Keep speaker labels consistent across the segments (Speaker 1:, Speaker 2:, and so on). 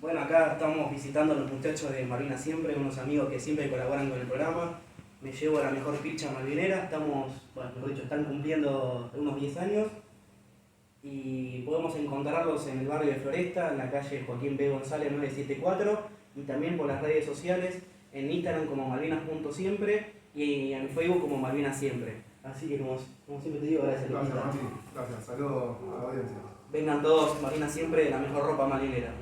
Speaker 1: Bueno, acá estamos visitando a los muchachos de Malvinas Siempre, unos amigos que siempre colaboran con el programa. Me llevo a la mejor picha malvinera, estamos, bueno, mejor dicho, están cumpliendo unos 10 años y podemos encontrarlos en el barrio de Floresta, en la calle Joaquín B. González 974 y también por las redes sociales, en Instagram como malvinas.siempre y en Facebook como Malvinas Siempre. Así que como siempre te digo, gracias
Speaker 2: Gracias,
Speaker 1: Luquita.
Speaker 2: Mati. Gracias. Saludos a la audiencia.
Speaker 1: Vengan todos, Malvinas Siempre, la mejor ropa marinera.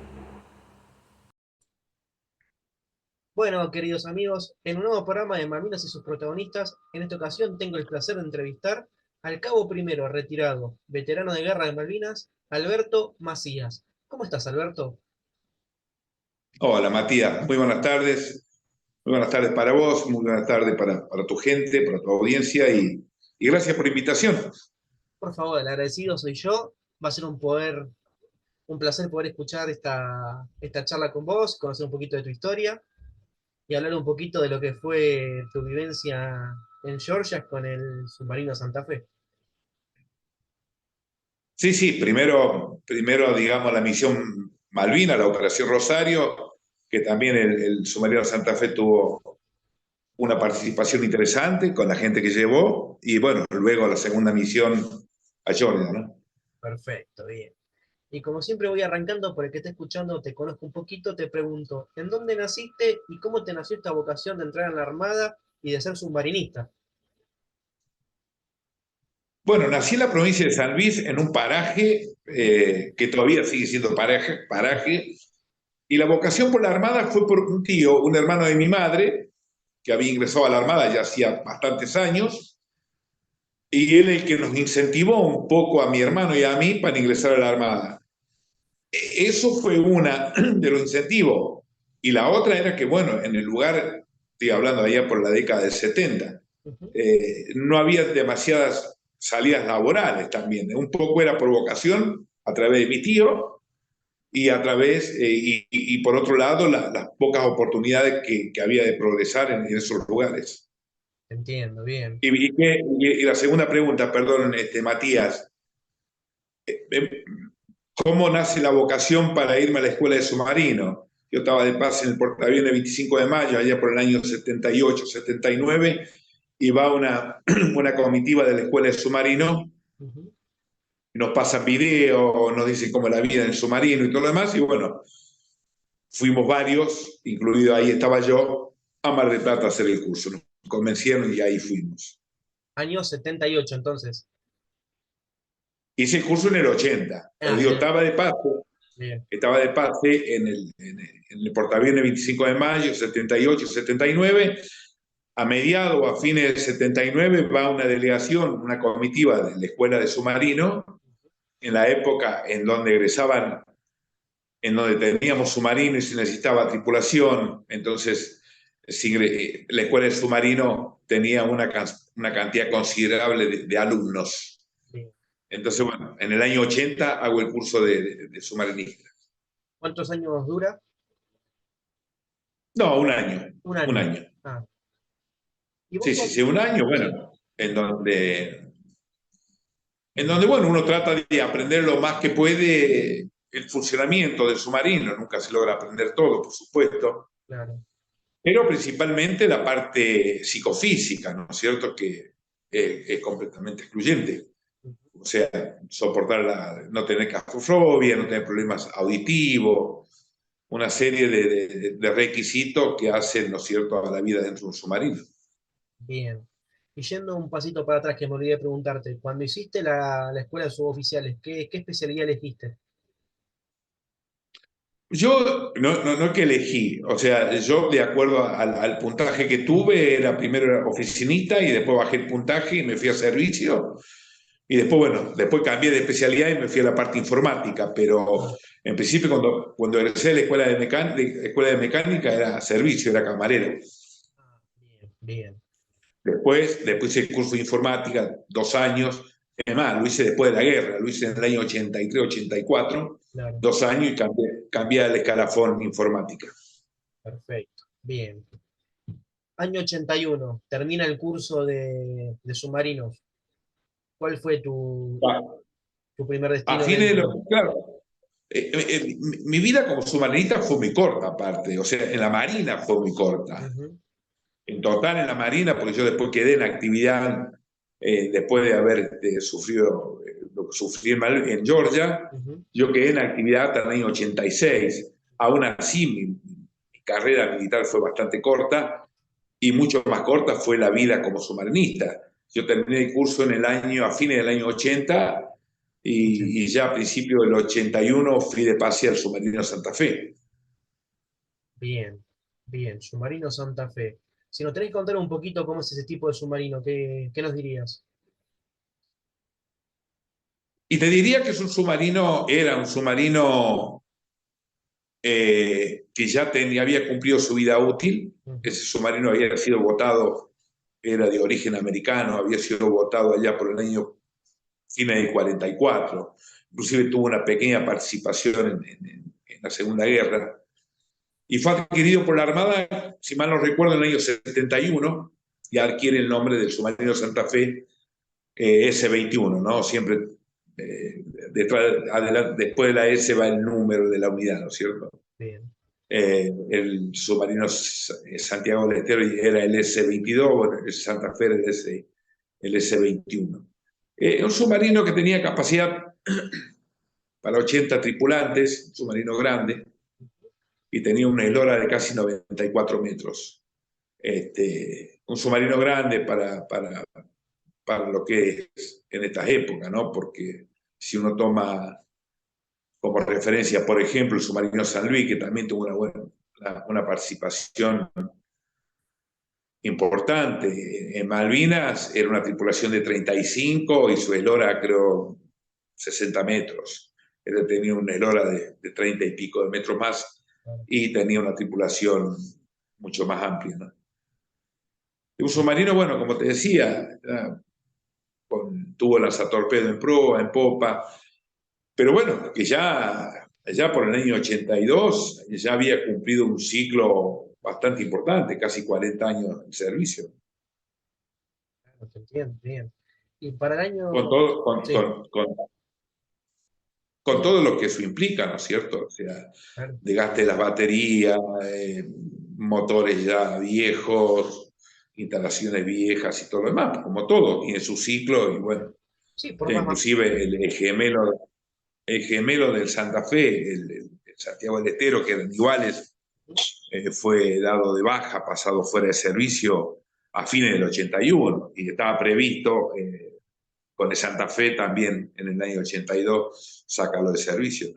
Speaker 3: Bueno, queridos amigos, en un nuevo programa de Malvinas y sus protagonistas, en esta ocasión tengo el placer de entrevistar al cabo primero retirado, veterano de guerra de Malvinas, Alberto Macías. ¿Cómo estás, Alberto?
Speaker 4: Hola Matías, muy buenas tardes. Muy buenas tardes para vos, muy buenas tardes para tu gente, para tu audiencia y gracias por la invitación.
Speaker 3: Por favor, el agradecido soy yo. Va a ser un placer poder escuchar esta charla con vos, conocer un poquito de tu historia y hablar un poquito de lo que fue tu vivencia en Georgia con el submarino Santa Fe.
Speaker 4: Sí, sí, primero digamos la misión Malvina, la Operación Rosario, que también el submarino Santa Fe tuvo una participación interesante con la gente que llevó y bueno, luego la segunda misión a Georgia, ¿no?
Speaker 3: Perfecto, bien. Y como siempre voy arrancando por el que está escuchando, te conozco un poquito, te pregunto, ¿en dónde naciste y cómo te nació esta vocación de entrar en la Armada y de ser submarinista?
Speaker 4: Bueno, nací en la provincia de San Luis, en un paraje que todavía sigue siendo paraje, y la vocación por la Armada fue por un tío, un hermano de mi madre, que había ingresado a la Armada ya hacía bastantes años, y él el que nos incentivó un poco a mi hermano y a mí para ingresar a la Armada. Eso fue una de los incentivos. Y la otra era que, bueno, en el lugar, estoy hablando allá por la década del 70,
Speaker 3: Ujú.
Speaker 4: no había demasiadas salidas laborales también. Un poco era por vocación a través de mi tío y a través, y por otro lado, las pocas oportunidades que había de progresar en esos lugares.
Speaker 3: Entiendo, bien.
Speaker 4: Y la segunda pregunta, perdón, Matías, ¿cómo nace la vocación para irme a la escuela de submarino? Yo estaba de paz en el portaaviones 25 de mayo, allá por el año 78, 79, y va una comitiva de la escuela de submarino,
Speaker 3: Ujú.
Speaker 4: nos pasan videos, nos dicen cómo es la vida en el submarino y todo lo demás, y bueno, fuimos varios, incluido ahí estaba yo, a Mar del Plata a hacer el curso. Nos convencieron y ahí fuimos.
Speaker 3: Año 78, entonces.
Speaker 4: Hice el curso en el 80, pero
Speaker 3: Ah,
Speaker 4: digo,
Speaker 3: bien, bien.
Speaker 4: estaba de pase en el portaaviones 25 de mayo, 78, 79. A mediados o a fines del 79 va una delegación, una comitiva de la Escuela de Submarino, en la época en donde egresaban, en donde teníamos submarino y se necesitaba tripulación, entonces la Escuela de Submarino tenía una cantidad considerable de alumnos.
Speaker 3: Bien.
Speaker 4: Entonces, bueno, en el año 80 hago el curso de submarinista.
Speaker 3: ¿Cuántos años dura?
Speaker 4: No, un año,
Speaker 3: Un
Speaker 4: un
Speaker 3: año.
Speaker 4: año.
Speaker 3: Ah. ¿Y vos
Speaker 4: Sí, sí, sí, un año,
Speaker 3: Sí,
Speaker 4: bueno, en donde, bueno, uno trata de aprender lo más que puede el funcionamiento del submarino, nunca se logra aprender todo, por supuesto,
Speaker 3: claro.
Speaker 4: pero principalmente la parte psicofísica, ¿no es cierto?, que es completamente excluyente.
Speaker 3: Ujú.
Speaker 4: O sea, soportar no tener claustrofobia, no tener problemas auditivos, una serie de requisitos que hacen, ¿no es cierto?, a la vida dentro de un submarino.
Speaker 3: Bien. Y yendo un pasito para atrás, que me olvidé de preguntarte, cuando hiciste la escuela de suboficiales, ¿qué especialidad elegiste?
Speaker 4: Yo no que elegí, o sea, yo de acuerdo al puntaje que tuve, era primero era oficinista y después bajé el puntaje y me fui a servicio. Y después, bueno, después cambié de especialidad y me fui a la parte informática, pero
Speaker 3: Ah,
Speaker 4: en principio cuando egresé de la escuela de mecánica era servicio, era camarero.
Speaker 3: bien, bien,
Speaker 4: Después hice el curso de informática, 2 años. Es más, lo hice después de la guerra, lo hice en el año 83, 84,
Speaker 3: claro,
Speaker 4: 2 años y cambié al escalafón informática.
Speaker 3: perfecto, bien. Año 81, termina el curso de submarinos. ¿Cuál fue tu primer
Speaker 4: A
Speaker 3: destino
Speaker 4: fines de
Speaker 3: dentro?
Speaker 4: claro, Mi vida como submarinista fue muy corta, aparte. O sea, en la Marina fue muy corta.
Speaker 3: Ujú,
Speaker 4: En total en la Marina, porque yo después quedé en actividad, después de haber sufrido lo que sufrí en Georgia,
Speaker 3: ujú.
Speaker 4: yo quedé en actividad hasta el año 86. Aún así, mi carrera militar fue bastante corta y mucho más corta fue la vida como submarinista. Yo terminé el curso a fines del año 80 y ya a principios del 81 fui de pase al submarino Santa Fe.
Speaker 3: Bien, bien. Submarino Santa Fe. Si nos tenés que contar un poquito cómo es ese tipo de submarino, ¿qué nos dirías?
Speaker 4: Y te diría que era un submarino que ya había cumplido su vida útil.
Speaker 3: Ujú,
Speaker 4: Ese submarino había sido votado, era de origen americano, había sido votado allá por el año fines del 44. Inclusive tuvo una pequeña participación en la Segunda Guerra. Y fue adquirido por la Armada, si mal no recuerdo, en el año 71 y adquiere el nombre del submarino Santa Fe S-21, ¿no? Siempre después de la S va el número de la unidad, ¿no es cierto?
Speaker 3: bien.
Speaker 4: El submarino Santiago del Estero era el S-22, bueno, el Santa Fe era el S-21. Un submarino que tenía capacidad para 80 tripulantes, un submarino grande, y tenía una eslora de casi 94 metros. Un submarino grande para lo que es en estas épocas, ¿no? Porque si uno toma como referencia, por ejemplo, el submarino San Luis, que también tuvo una participación importante en Malvinas, era una tripulación de 35 y su eslora, creo, 60 metros. Él tenía una eslora de 30 y pico de metros más y tenía una tripulación mucho más amplia, ¿no? Un submarino, bueno, como te decía, tuvo lanzatorpedo en proa, en popa, pero bueno, que ya por el año 82 ya había cumplido un ciclo bastante importante, casi 40 años en servicio.
Speaker 3: Claro, te entiendo, bien. Y para el
Speaker 4: Con
Speaker 3: año,
Speaker 4: todo,
Speaker 3: sí,
Speaker 4: con todo lo que eso implica, ¿no es cierto? O sea,
Speaker 3: claro.
Speaker 4: desgaste de las baterías, motores ya viejos, instalaciones viejas y todo lo demás, como todo, y en su ciclo, y bueno,
Speaker 3: Sí, por más,
Speaker 4: inclusive el gemelo del Santa Fe, el Santiago del Estero, que eran iguales, fue dado de baja, pasado fuera de servicio a fines del 81 y estaba previsto con el Santa Fe también en el año 82 sacarlo de servicio.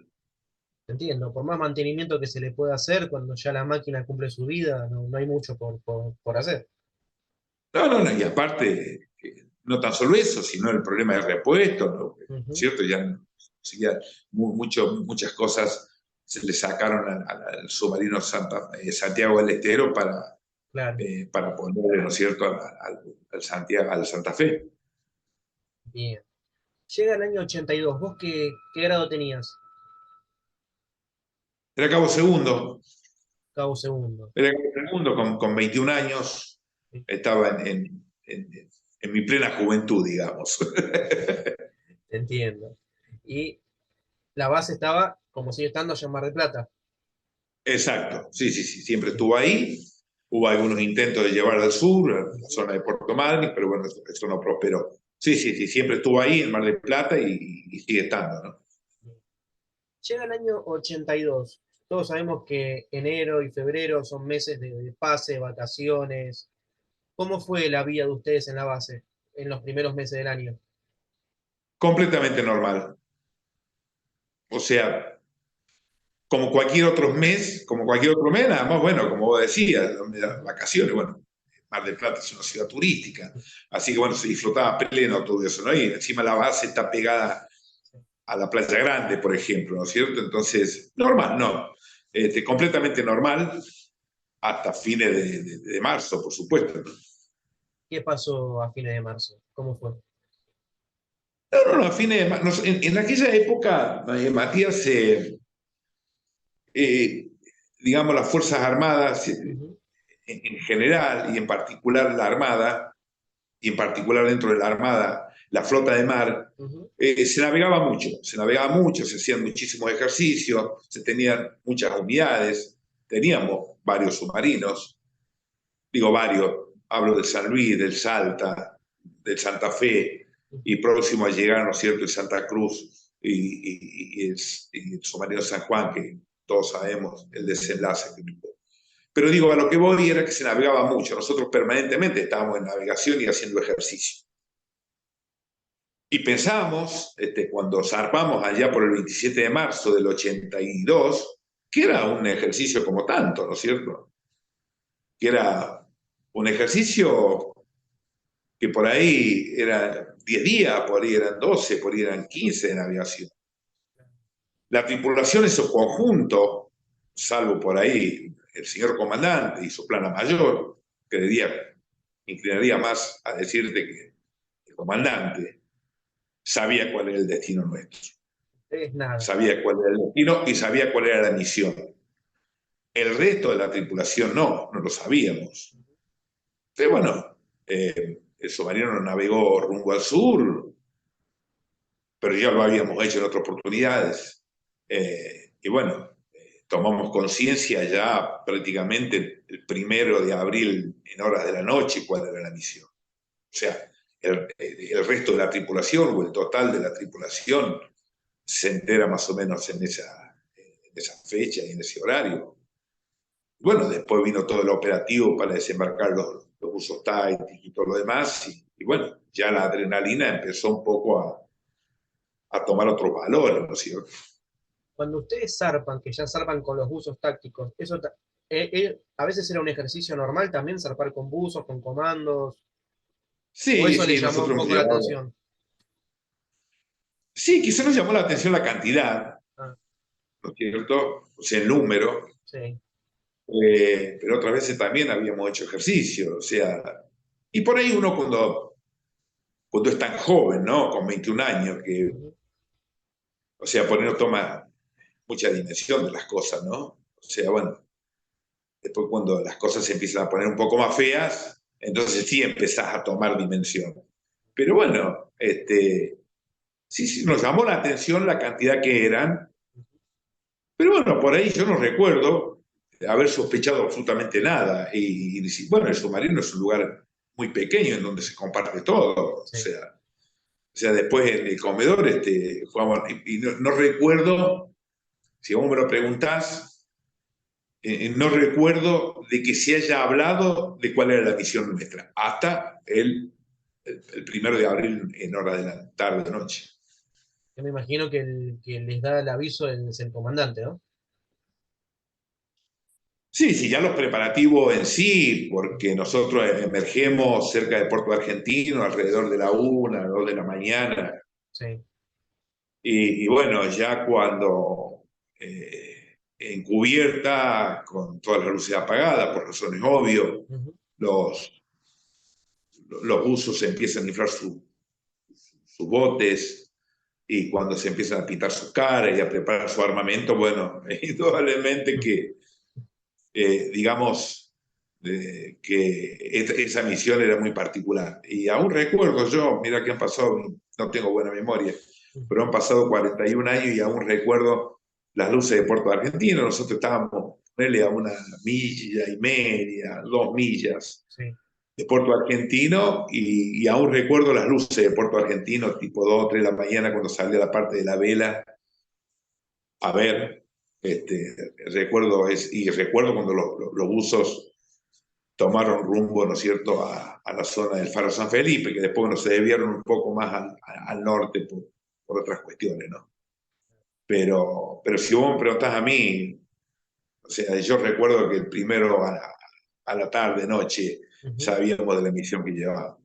Speaker 3: entiendo, por más mantenimiento que se le pueda hacer, cuando ya la máquina cumple su vida, no hay mucho por hacer.
Speaker 4: No, no, no, y aparte, no tan solo eso, sino el problema de repuesto, ¿no?
Speaker 3: Ujú,
Speaker 4: ¿Cierto? Ya muchas cosas se le sacaron al submarino Santiago del Estero
Speaker 3: claro,
Speaker 4: para ponerle, ¿no es cierto?, al Santa Fe.
Speaker 3: bien. Llega el año 82, ¿vos qué grado tenías?
Speaker 4: Era cabo segundo,
Speaker 3: Cabo segundo.
Speaker 4: con 21 años,
Speaker 3: Sí,
Speaker 4: estaba en mi plena juventud, digamos.
Speaker 3: te entiendo. Y la base estaba, como sigue estando, allá en Mar del Plata.
Speaker 4: Exacto, sí, sí, sí, siempre
Speaker 3: Sí.
Speaker 4: estuvo ahí. Hubo algunos intentos de llevar al sur, a la
Speaker 3: Ujú.
Speaker 4: zona de Puerto Madryn, pero bueno, eso no prosperó. Sí, sí, sí, siempre estuvo ahí en Mar del Plata y sigue estando, ¿no?
Speaker 3: Llega el año 82. Todos sabemos que enero y febrero son meses de pase, vacaciones. ¿Cómo fue la vida de ustedes en la base en los primeros meses del año?
Speaker 4: Completamente normal. O sea, como cualquier otro mes, nada más, bueno, como vos decías, las vacaciones, bueno, Mar del Plata es una ciudad turística, así que bueno, se disfrutaba pleno todo eso, ¿no? Y encima la base está pegada a la Playa Grande, por ejemplo, ¿no es cierto? Entonces, normal, no. Completamente normal hasta fines de marzo, por supuesto, ¿no?
Speaker 3: ¿Qué pasó a fines de marzo? ¿Cómo fue?
Speaker 4: No, no, no, a fines de marzo. En aquella época, Matías, digamos, las Fuerzas Armadas
Speaker 3: Ujú,
Speaker 4: en general y en particular la Armada, y en particular dentro de la Armada, la flota de mar,
Speaker 3: ujú.
Speaker 4: se navegaba mucho, se hacían muchísimos ejercicios, se tenían muchas unidades, teníamos varios submarinos, digo varios, hablo del San Luis, del Salta, del Santa Fe, y próximo a llegar, ¿no es cierto?, el Santa Cruz y el submarino San Juan, que todos sabemos el desenlace que tuvo. Pero digo, a lo que voy era que se navegaba mucho, nosotros permanentemente estábamos en navegación y haciendo ejercicio. Y pensábamos, cuando zarpamos allá por el 27 de marzo del 82, que era un ejercicio como tanto, ¿no es cierto? Que era un ejercicio que por ahí eran 10 días, por ahí eran 12, por ahí eran 15 de navegación. La tripulación en su conjunto, salvo por ahí el señor comandante y su plana mayor, inclinaría más a decirte que el comandante sabía cuál era el destino nuestro.
Speaker 3: Es nada.
Speaker 4: Sabía cuál era el destino y sabía cuál era la misión. El resto de la tripulación no lo sabíamos. Pero bueno, el submarino navegó rumbo al sur, pero ya lo habíamos hecho en otras oportunidades. Y bueno, tomamos conciencia ya prácticamente el 1 de abril en horas de la noche cuál era la misión. O sea, el resto de la tripulación o el total de la tripulación se entera más o menos en esa fecha y en ese horario. Bueno, después vino todo el operativo para desembarcar los buzos tácticos y todo lo demás, y bueno, ya la adrenalina empezó un poco a tomar otros valores, ¿no es cierto?
Speaker 3: Cuando ustedes zarpan, que ya zarpan con los buzos tácticos, a veces era un ejercicio normal también zarpar con buzos, con comandos, o
Speaker 4: Sí,
Speaker 3: eso les
Speaker 4: sí,
Speaker 3: llamó un
Speaker 4: nosotros hemos
Speaker 3: poco la
Speaker 4: llevado.
Speaker 3: atención.
Speaker 4: Sí, quizá nos llamó la atención la cantidad,
Speaker 3: Ah,
Speaker 4: ¿no es cierto? O sea, el número,
Speaker 3: sí.
Speaker 4: pero otras veces también habíamos hecho ejercicio, o sea, y por ahí uno cuando es tan joven, ¿no? Con 21 años, que,
Speaker 3: Ujú.
Speaker 4: o sea, por ahí no toma mucha dimensión de las cosas, ¿no? O sea, bueno, después cuando las cosas se empiezan a poner un poco más feas, entonces sí empezás a tomar dimensión. Pero bueno, sí, nos llamó la atención la cantidad que eran, pero bueno, por ahí yo no recuerdo haber sospechado absolutamente nada. Y decir, bueno, el submarino es un lugar muy pequeño en donde se comparte todo.
Speaker 3: Sí.
Speaker 4: O sea después en el comedor jugamos, y no recuerdo, si vos me lo preguntás, no recuerdo de que se haya hablado de cuál era la misión nuestra, hasta el 1 de abril en hora de la tarde, noche.
Speaker 3: Yo me imagino que el que les da el aviso es el comandante, ¿no?
Speaker 4: Sí, sí, ya los preparativos en sí, porque nosotros emergemos cerca de Puerto Argentino alrededor de la 1, 2 de la mañana,
Speaker 3: Sí.
Speaker 4: y bueno, ya cuando en cubierta, con todas las luces apagadas, por razones obvias,
Speaker 3: Ujú.
Speaker 4: los, los buzos empiezan a inflar sus botes, y cuando se empiezan a pintar sus caras y a preparar su armamento, bueno, indudablemente que digamos, que esa misión era muy particular. Y aún recuerdo yo, mira que han pasado, no tengo buena memoria, pero han pasado 41 años y aún recuerdo las luces de Puerto Argentino. Nosotros estábamos, ponerle a 1,5 millas, 2 millas
Speaker 3: Sí.
Speaker 4: de Puerto Argentino, y aún recuerdo las luces de Puerto Argentino, tipo 2 o 3 de la mañana, cuando salía la parte de la vela a ver. Recuerdo cuando los buzos tomaron rumbo, ¿no es cierto?, a la zona del Faro San Felipe, que después no se desviaron un poco más al norte por otras cuestiones, ¿no? Pero si vos me preguntás a mí, o sea, yo recuerdo que el primero a la tarde, noche,
Speaker 3: Ujú.
Speaker 4: sabíamos de la misión que llevaba.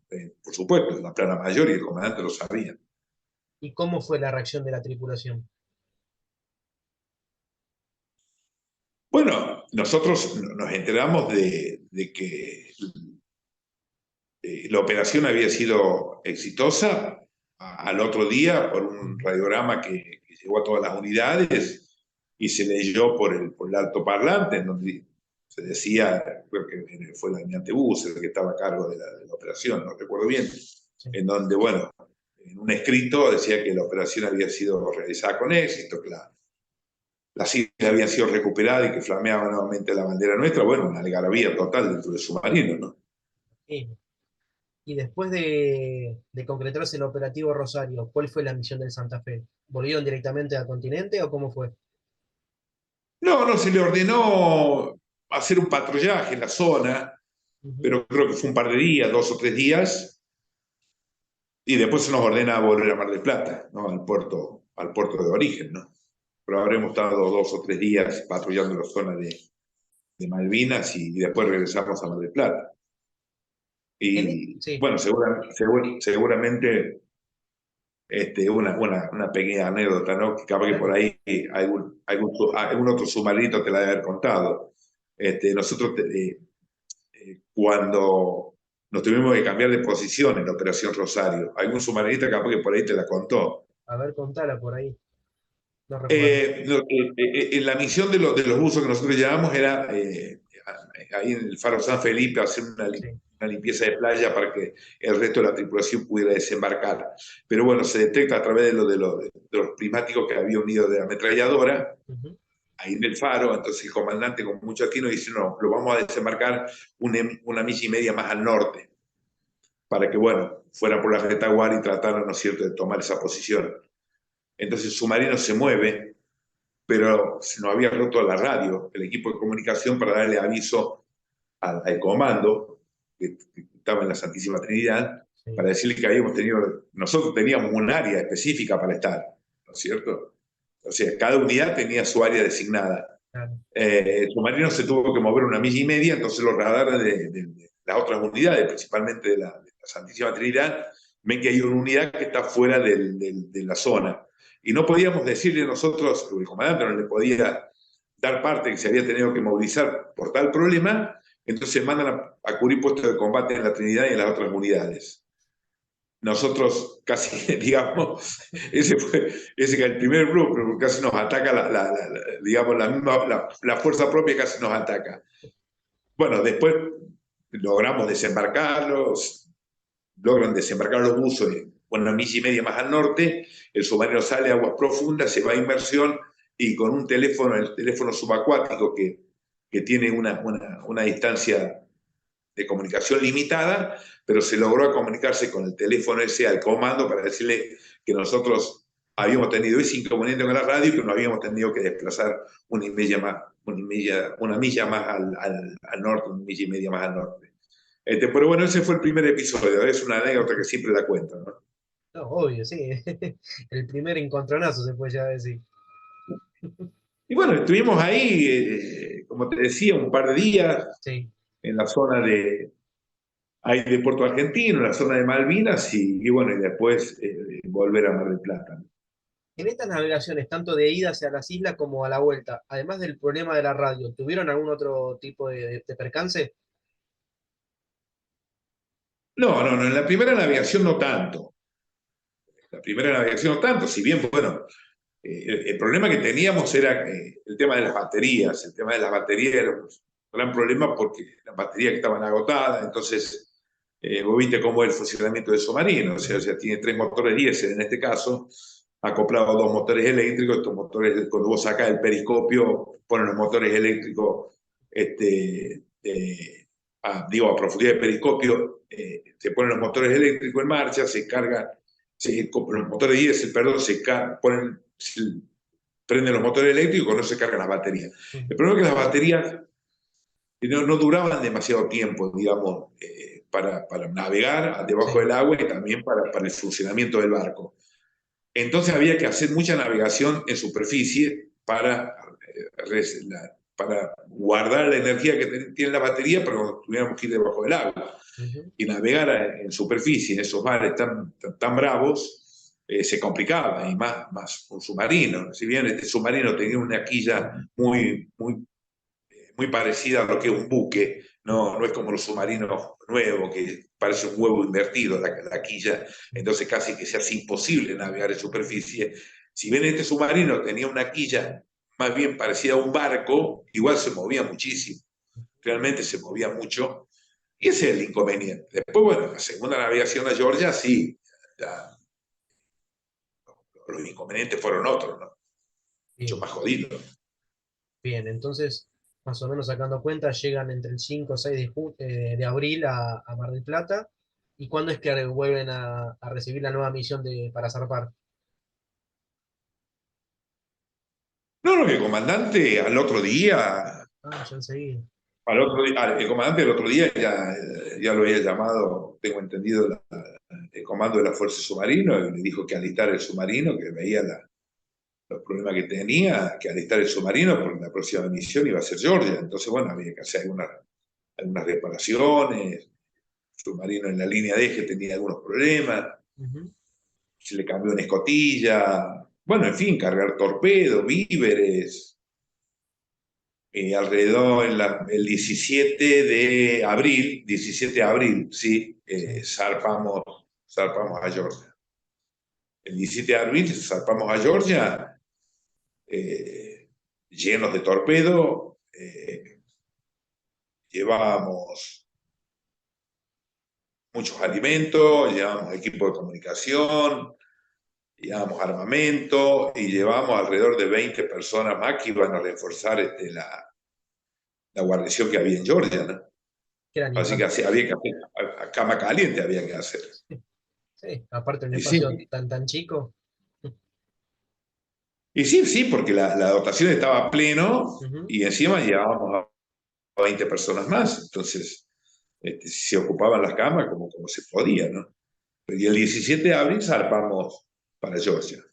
Speaker 4: Por supuesto, la plana mayor y el comandante lo sabían.
Speaker 3: ¿Y cómo fue la reacción de la tripulación?
Speaker 4: Bueno, nosotros nos enteramos de que la operación había sido exitosa al otro día por un
Speaker 3: Ujú.
Speaker 4: radiograma que llegó a todas las unidades y se leyó por el altoparlante, en donde se decía, creo que fue el almirante Busser el que estaba a cargo de la operación, no recuerdo bien,
Speaker 3: Sí.
Speaker 4: en donde, bueno, en un escrito decía que la operación había sido realizada con éxito, que las islas habían sido recuperadas y que flameaba nuevamente la bandera nuestra. Bueno, una algarabía total dentro del submarino, ¿no?
Speaker 3: Sí. Y después de concretarse el operativo Rosario, ¿cuál fue la misión del Santa Fe? ¿Volvieron directamente al continente o cómo fue?
Speaker 4: No, no, se le ordenó hacer un patrullaje en la zona,
Speaker 3: Ujú.
Speaker 4: pero creo que fue un par de días, 2 o 3 días, y después se nos ordena volver a Mar del Plata, ¿no? Al puerto de origen, ¿no? Pero habremos estado 2 o 3 días patrullando la zona de Malvinas y después regresamos a Mar del Plata. Y
Speaker 3: Sí,
Speaker 4: bueno, seguramente una pequeña anécdota, ¿no? Que capaz que por
Speaker 3: claro.
Speaker 4: ahí algún otro submarino te la debe haber contado. Nosotros, cuando nos tuvimos que cambiar de posición en la Operación Rosario, algún submarinista capaz que por ahí te la contó.
Speaker 3: A ver, contala por ahí. No recuerdo.
Speaker 4: En la misión de los buzos que nosotros llevamos era ahí en el Faro San Felipe hacer
Speaker 3: Sí.
Speaker 4: una limpieza de playa para que el resto de la tripulación pudiera desembarcar. Pero bueno, se detecta a través de los prismáticos que había unido de la ametralladora
Speaker 3: Ujú.
Speaker 4: ahí en el Faro. Entonces el comandante con mucho atino dice: no, lo vamos a desembarcar una milla y media más al norte, para que, bueno, fuera por la retaguardia y trataran, ¿no es cierto?, de tomar esa posición. Entonces el submarino se mueve, pero se nos había roto la radio, el equipo de comunicación, para darle aviso al comando, que estaba en la Santísima Trinidad,
Speaker 3: Sí,
Speaker 4: para decirle que nosotros teníamos un área específica para estar, ¿no es cierto? O sea, cada unidad tenía su área designada.
Speaker 3: claro.
Speaker 4: El submarino se tuvo que mover una milla y media, entonces los radares de las otras unidades, principalmente de la Santísima Trinidad, ven que hay una unidad que está fuera de la zona. Y no podíamos decirle nosotros, el comandante no le podía dar parte que se había tenido que movilizar por tal problema, entonces mandan a cubrir puestos de combate en la Trinidad y en las otras unidades. Nosotros casi, digamos, ese que el primer grupo casi nos ataca, digamos, la fuerza propia casi nos ataca. Bueno, después logran desembarcar los buzos una milla y media más al norte, el submarino sale a aguas profundas, se va a inmersión y con el teléfono subacuático que tiene una distancia de comunicación limitada, pero se logró comunicarse con el teléfono ese al comando para decirle que nosotros habíamos tenido ese inconveniente con la radio y que nos habíamos tenido que desplazar una milla más al norte, una milla y media más al norte. Pero bueno, ese fue el primer episodio, es una anécdota que siempre la cuento, ¿no?
Speaker 3: No, obvio, sí. El primer encontronazo se puede ya decir.
Speaker 4: Y bueno, estuvimos ahí, como te decía, un par de días
Speaker 3: Sí.
Speaker 4: en la zona ahí de Puerto Argentino, en la zona de Malvinas, y bueno, y después volver a Mar del Plata.
Speaker 3: En estas navegaciones, tanto de ida hacia las islas como a la vuelta, además del problema de la radio, ¿tuvieron algún otro tipo de percance?
Speaker 4: No, no, no, en la primera navegación no tanto. La primera navegación no tanto, si bien, bueno, el problema que teníamos era el tema de las baterías. El tema de las baterías era un gran problema porque las baterías que estaban agotadas, entonces vos viste cómo es el funcionamiento del submarino, o sea, tiene 3 motores diésel en este caso, acoplado a 2 motores eléctricos. Estos motores, cuando vos sacás el periscopio, ponen los motores eléctricos, a profundidad de periscopio, se ponen los motores eléctricos en marcha, se cargan, los motores diésel, perdón, prenden los motores eléctricos, no se cargan las baterías.
Speaker 3: Ujú.
Speaker 4: El problema es que las baterías no duraban demasiado tiempo, digamos, para navegar debajo
Speaker 3: Sí,
Speaker 4: del agua y también para el funcionamiento del barco. Entonces había que hacer mucha navegación en superficie para guardar la energía que tiene la batería para cuando tuviéramos que ir debajo del agua.
Speaker 3: ujú.
Speaker 4: Y navegar en superficie, en esos mares tan bravos, se complicaba, y más un submarino. Si bien este submarino tenía una quilla muy parecida a lo que es un buque, no es como los submarinos nuevos, que parece un huevo invertido la quilla, entonces casi que se hace imposible navegar en superficie. Si bien este submarino tenía una quilla más bien parecida a un barco, igual se movía muchísimo, realmente se movía mucho, y ese es el inconveniente. Después, bueno, la segunda navegación a Georgia, sí, ya los inconvenientes fueron otros, ¿no? Mucho
Speaker 3: Bien,
Speaker 4: más jodidos.
Speaker 3: bien. Entonces, más o menos sacando cuenta, llegan entre el 5 o 6 de abril a Mar del Plata. ¿Y cuándo es que vuelven a recibir la nueva misión para zarpar?
Speaker 4: No, no, el comandante al otro día,
Speaker 3: Ah, ya enseguida.
Speaker 4: el comandante del otro día ya lo había llamado, tengo entendido, el comando de la Fuerza Submarino, y le dijo que alistar el submarino, que veía los problemas que tenía, que alistar el submarino, porque la próxima misión iba a ser Georgia. Entonces, bueno, había que hacer algunas reparaciones. El submarino en la línea de eje tenía algunos problemas,
Speaker 3: Ujú.
Speaker 4: se le cambió una escotilla, bueno, en fin, cargar torpedos, víveres. Alrededor el 17 de abril, sí,
Speaker 3: Sí.
Speaker 4: zarpamos a Georgia. El 17 de abril zarpamos a Georgia, llenos de torpedo, llevábamos muchos alimentos, llevábamos equipo de comunicación, llevábamos armamento y llevábamos alrededor de 20 personas más que iban a reforzar la guarnición que había en Georgia, ¿no?
Speaker 3: Que eran
Speaker 4: Así que
Speaker 3: infantes.
Speaker 4: había que hacer, a cama caliente había que hacer.
Speaker 3: Sí, aparte de un
Speaker 4: Y sí,
Speaker 3: espacio tan chico.
Speaker 4: y sí, sí, porque la dotación estaba a pleno
Speaker 3: Ujú.
Speaker 4: y encima llevábamos a 20 personas más, entonces se ocupaban las camas como se podía, ¿no? Y el 17 de abril zarpamos para Georgia.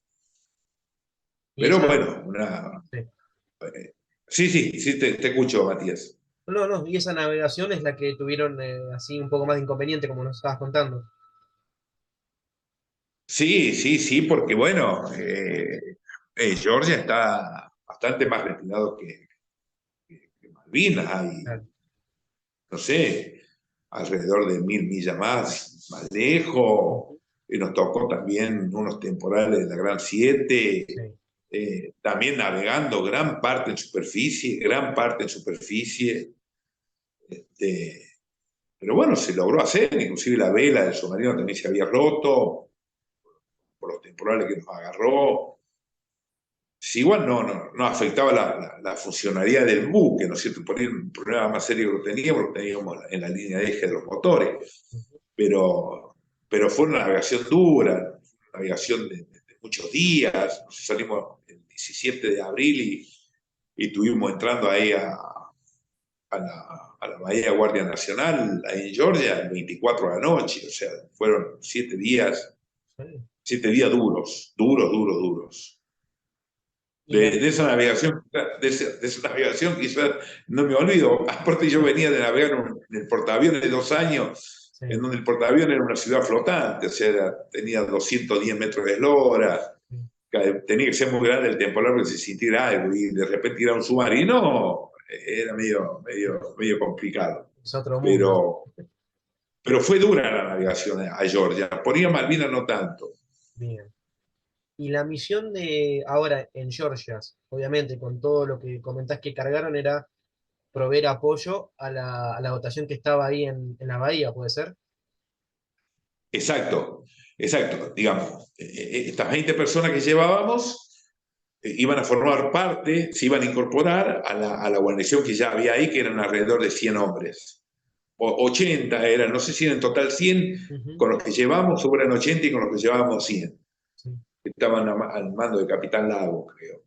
Speaker 3: Y
Speaker 4: Pero
Speaker 3: esa,
Speaker 4: bueno,
Speaker 3: sí.
Speaker 4: sí, sí, sí, te escucho, Matías.
Speaker 3: No, no, y esa navegación es la que tuvieron así un poco más de inconveniente, como nos estabas contando.
Speaker 4: Sí, sí, sí, porque bueno, Georgia está bastante más retirado que Malvinas, hay,
Speaker 3: Claro.
Speaker 4: no sé, alrededor de 1000 millas más lejos.
Speaker 3: Ujú.
Speaker 4: Y nos tocó también unos temporales de la Gran Siete,
Speaker 3: Sí.
Speaker 4: también navegando gran parte en superficie. Este, pero bueno, se logró hacer, inclusive la vela del submarino también se había roto por los temporales que nos agarró. Sí, igual no afectaba la funcionalidad del buque, ¿no es cierto? Por ahí un problema más serio que lo teníamos en la línea de eje de los motores,
Speaker 3: Ujú.
Speaker 4: pero fue una navegación dura, una navegación de muchos días. Nosotros salimos el 17 de abril y estuvimos entrando ahí a la Bahía Guardia Nacional, ahí en Georgia, el 24 de la noche, o sea, fueron
Speaker 3: Sí.
Speaker 4: 7 días duros, duros, duros, duros.
Speaker 3: Y la,
Speaker 4: De esa navegación quizás no me olvido. Aparte yo venía de navegar en el portaaviones de 2 años,
Speaker 3: sí,
Speaker 4: en donde el portaaviones era una ciudad flotante, o sea, tenía 210 metros de eslora,
Speaker 3: sí.
Speaker 4: tenía que ser muy grande el temporal para que se sintiera algo, y de repente ir a un submarino era medio complicado.
Speaker 3: Es otro mundo.
Speaker 4: Pero, pero fue dura la navegación a Georgia. Por ahí a Malvinas no tanto.
Speaker 3: Bien. Y la misión de ahora en Georgia, obviamente con todo lo que comentás que cargaron, era proveer apoyo a la dotación que estaba ahí en la bahía, ¿puede ser?
Speaker 4: Exacto, exacto. Digamos, estas 20 personas que llevábamos iban a formar parte, se iban a incorporar a la guarnición que ya había ahí, que eran alrededor de 100 hombres. 80 eran, no sé si eran en total 100,
Speaker 3: Ujú.
Speaker 4: con los que llevamos, o eran 80 y con los que llevábamos 100.
Speaker 3: Sí,
Speaker 4: Estaban al mando de Capitán Lago, creo.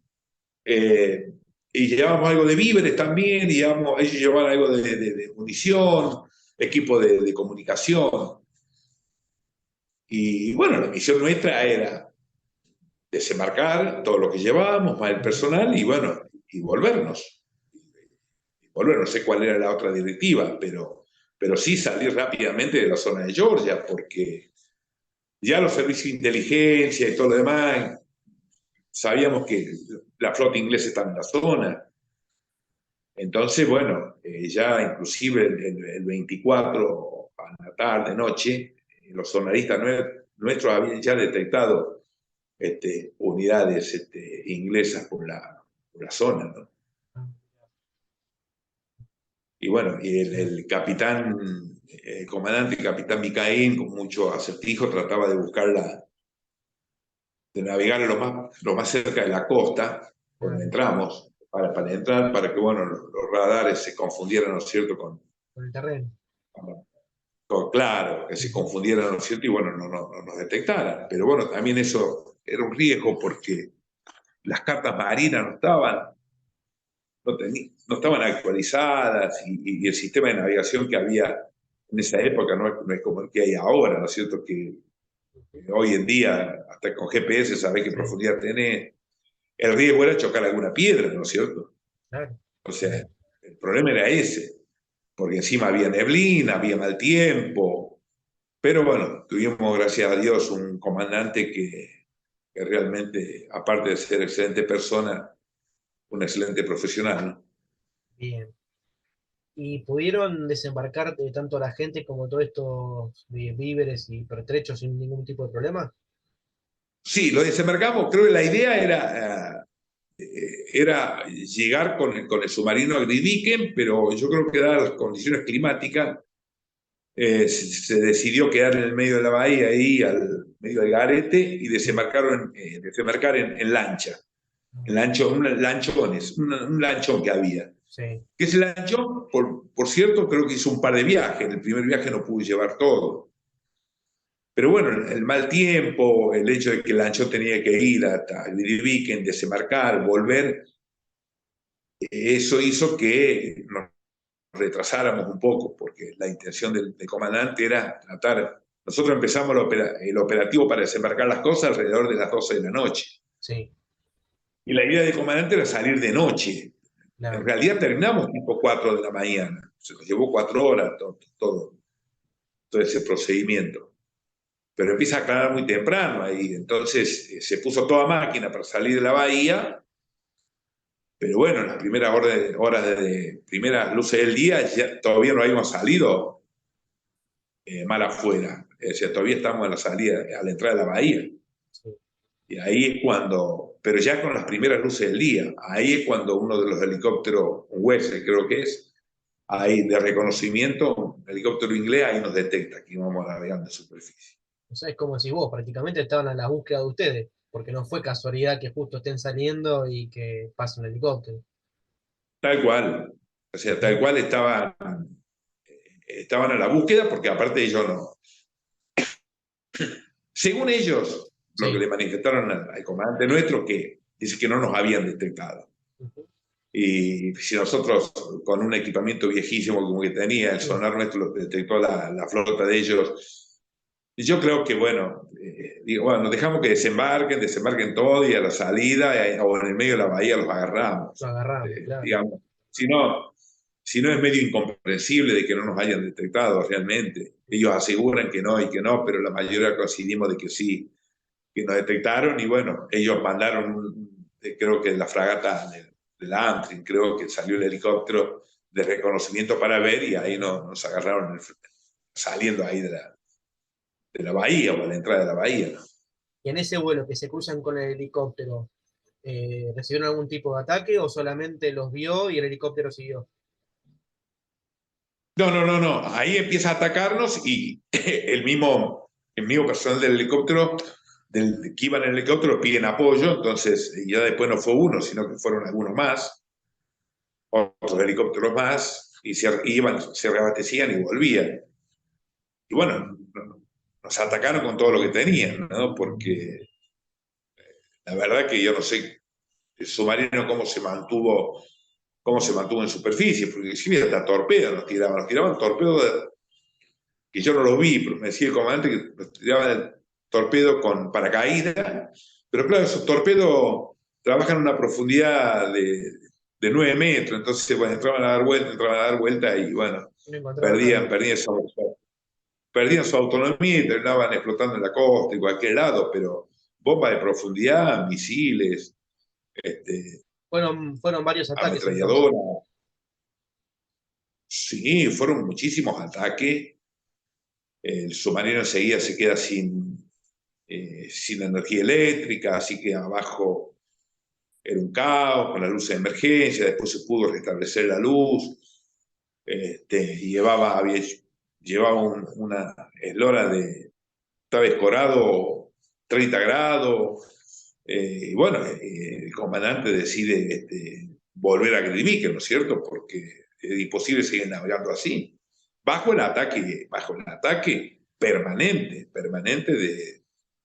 Speaker 4: Eh, y llevábamos algo de víveres también, ellos llevaban algo de munición, equipo de comunicación. Y bueno, la misión nuestra era desembarcar todo lo que llevábamos, más el
Speaker 3: ujú.
Speaker 4: personal, y bueno, y volvernos. No sé cuál era la otra directiva, pero sí salir rápidamente de la zona de Georgia, porque ya los servicios de inteligencia y todo lo demás, sabíamos que la flota inglesa estaba en la zona. Entonces, bueno, ya inclusive el 24 a la tarde, noche, los sonaristas nuestros habían ya detectado unidades inglesas por la zona, ¿no? Y bueno, y el capitán, el comandante, el capitán Micaín, con mucho acertijo, trataba de buscar de navegar lo más cerca de la costa, cuando entramos, para entrar, para que bueno, los radares se confundieran, ¿no es cierto?,
Speaker 3: con el terreno.
Speaker 4: claro, que se confundieran, ¿no es cierto?, y bueno, no nos detectaran. Pero bueno, también eso era un riesgo porque las cartas marinas no estaban actualizadas y el sistema de navegación que había en esa época no es como el que hay ahora, ¿no es cierto?, que hoy en día, hasta con GPS, sabés qué profundidad tenés. El riesgo era chocar alguna piedra, ¿no es cierto?
Speaker 3: Claro.
Speaker 4: O sea, el problema era ese, porque encima había neblina, había mal tiempo, pero bueno, tuvimos, gracias a Dios, un comandante que realmente, aparte de ser excelente persona, un excelente profesional, ¿no?
Speaker 3: Bien. ¿Y pudieron desembarcar tanto la gente como todos estos víveres y pertrechos sin ningún tipo de problema?
Speaker 4: Sí, lo desembarcamos, creo que la idea era llegar con el submarino a Grytviken, pero yo creo que dadas las condiciones climáticas, se decidió quedar en el medio de la bahía, ahí al medio del garete, y
Speaker 3: Sí.
Speaker 4: desembarcar en lancha, lanchones, un lanchón que había.
Speaker 3: Sí.
Speaker 4: Que ese lanchón, por cierto, creo que hizo un par de viajes. En el primer viaje no pude llevar todo. Pero bueno, el mal tiempo, el hecho de que el lanchón tenía que ir hasta Grytviken, desembarcar, volver, eso hizo que nos retrasáramos un poco, porque la intención del comandante era tratar. Nosotros empezamos el operativo para desembarcar las cosas alrededor de las 12 de la noche.
Speaker 3: Sí.
Speaker 4: Y la idea del comandante era salir de noche. En
Speaker 3: Claro.
Speaker 4: realidad terminamos tipo 4 de la mañana. Se nos llevó 4 horas todo ese procedimiento. Pero empieza a aclarar muy temprano ahí. Entonces se puso toda máquina para salir de la bahía. Pero bueno, en las primeras primeras luces del día todavía no habíamos salido mal afuera. O sea, todavía estamos en la salida, a la entrada de la bahía.
Speaker 3: Sí.
Speaker 4: Y ahí es cuando, pero ya con las primeras luces del día, ahí es cuando uno de los helicópteros, un Wessel creo que es, ahí de reconocimiento, un helicóptero inglés, ahí nos detecta que íbamos navegando en superficie.
Speaker 3: O sea, es como si vos prácticamente estaban a la búsqueda de ustedes, porque no fue casualidad que justo estén saliendo y que pase un helicóptero.
Speaker 4: Tal cual. O sea, tal
Speaker 3: Ujú.
Speaker 4: cual estaban a la búsqueda, porque aparte ellos no. Según ellos, lo que
Speaker 3: Sí.
Speaker 4: le manifestaron al comandante nuestro, que dice que no nos habían detectado.
Speaker 3: Ujú.
Speaker 4: Y si nosotros, con un equipamiento viejísimo como que tenía, el
Speaker 3: Sí.
Speaker 4: sonar nuestro lo detectó la flota de ellos. Y yo creo que, bueno, digo, bueno, dejamos que desembarquen todo y a la salida o en el medio de la bahía los
Speaker 3: Lo
Speaker 4: agarramos.
Speaker 3: agarramos, claro.
Speaker 4: Digamos, si no, si no es medio incomprensible de que no nos hayan detectado realmente. Ellos aseguran que no y que no, pero la mayoría coincidimos de que sí, que nos detectaron y bueno, ellos mandaron, creo que la fragata de la Antrim, creo que salió el helicóptero de reconocimiento para ver y ahí nos agarraron saliendo ahí de la bahía o a la entrada de la bahía, ¿no?
Speaker 3: Y en ese vuelo que se cruzan con el helicóptero, ¿recibieron algún tipo de ataque o solamente los vio y el helicóptero siguió?
Speaker 4: No. Ahí empieza a atacarnos y el mismo personal del helicóptero, que iba en el helicóptero, piden apoyo. Entonces, ya después no fue uno, sino que fueron algunos más, otros helicópteros más, y iban, se reabastecían y volvían. Y bueno, nos atacaron con todo lo que tenían, ¿no? Porque la verdad que yo no sé el submarino cómo se mantuvo en superficie, porque si bien hasta torpedos nos tiraban torpedos que yo no los vi, pero me decía el comandante que nos tiraban el torpedo con paracaídas, pero claro, esos torpedos trabajan a una profundidad de 9 metros, entonces bueno, entraban a dar vuelta y bueno,
Speaker 3: No encontraron
Speaker 4: perdían,
Speaker 3: nada.
Speaker 4: perdían su, perdían su autonomía y terminaban explotando en la costa, en cualquier lado, pero bombas de profundidad, misiles,
Speaker 3: Fueron varios ataques entonces.
Speaker 4: ametralladoras. Sí, fueron muchísimos ataques. El submarino enseguida se queda sin energía eléctrica, así que abajo era un caos con la luz de emergencia, después se pudo restablecer la luz, llevaba una eslora estaba escorado 30 grados, Y bueno, el comandante decide volver a Gredivique, ¿no es cierto? Porque es imposible seguir navegando así. Bajo el ataque permanente de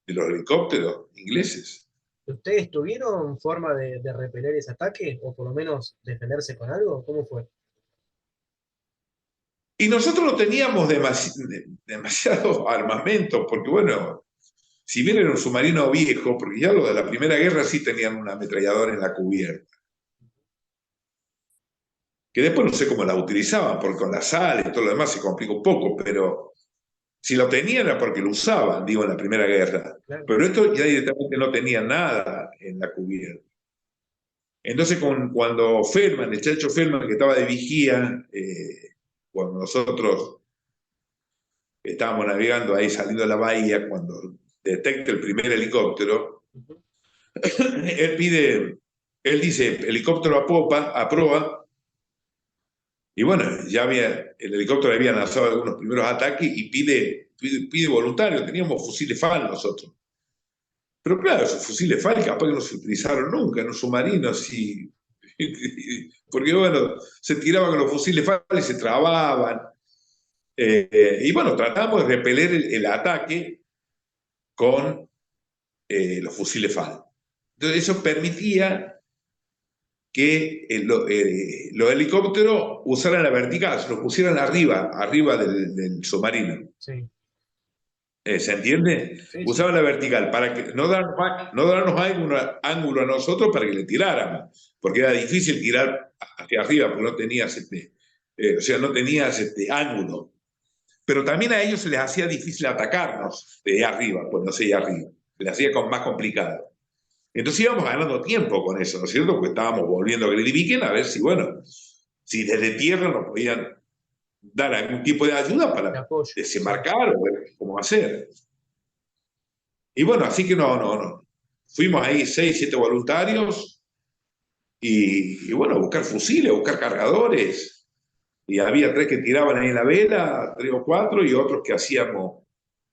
Speaker 4: los helicópteros ingleses.
Speaker 3: ¿Ustedes tuvieron forma de repeler ese ataque? ¿O por lo menos defenderse con algo? ¿Cómo fue?
Speaker 4: Y nosotros no teníamos demasiado armamento, porque bueno, si bien era un submarino viejo, porque ya los de la Primera Guerra sí tenían una ametralladora en la cubierta, que después no sé cómo la utilizaban, porque con la sal y todo lo demás se complicó un poco, pero si lo tenían era porque lo usaban, digo, en la Primera Guerra.
Speaker 3: Claro.
Speaker 4: Pero esto ya directamente no tenía nada en la cubierta. Entonces, cuando Feldman, el Chacho Feldman, que estaba de vigía, cuando nosotros estábamos navegando ahí, saliendo de la bahía, cuando detecta el primer helicóptero,
Speaker 3: Ujú.
Speaker 4: él dice, helicóptero a popa, a proa, y bueno, el helicóptero había lanzado algunos primeros ataques y pide voluntario, teníamos fusiles FAL nosotros. Pero claro, esos fusiles FAL capaz que no se utilizaron nunca en los submarinos, porque bueno, se tiraban con los fusiles FAL y se trababan. Y bueno, tratamos de repeler el ataque con los fusiles FAL. Entonces eso permitía que los helicópteros usaran la vertical, se los pusieran arriba del submarino.
Speaker 3: Sí,
Speaker 4: ¿Se entiende?
Speaker 3: sí, sí.
Speaker 4: Usaban la vertical para que no darnos ángulo a nosotros para que le tiráramos, porque era difícil tirar hacia arriba, porque no tenías o sea, no tenías ángulo. Pero también a ellos se les hacía difícil atacarnos de arriba, pues no sé, de arriba. Se les hacía más complicado. Entonces íbamos ganando tiempo con eso, ¿no es cierto? Porque estábamos volviendo a Grediviken a ver si, bueno, si desde tierra nos podían dar algún tipo de ayuda
Speaker 3: De
Speaker 4: para
Speaker 3: apoyo. Sí.
Speaker 4: desembarcar o ver cómo hacer. Y bueno, así que no. Fuimos ahí 6, 7 voluntarios y bueno, a buscar fusiles, a buscar cargadores. Y había 3 que tiraban ahí en la vela, 3 o 4, y otros que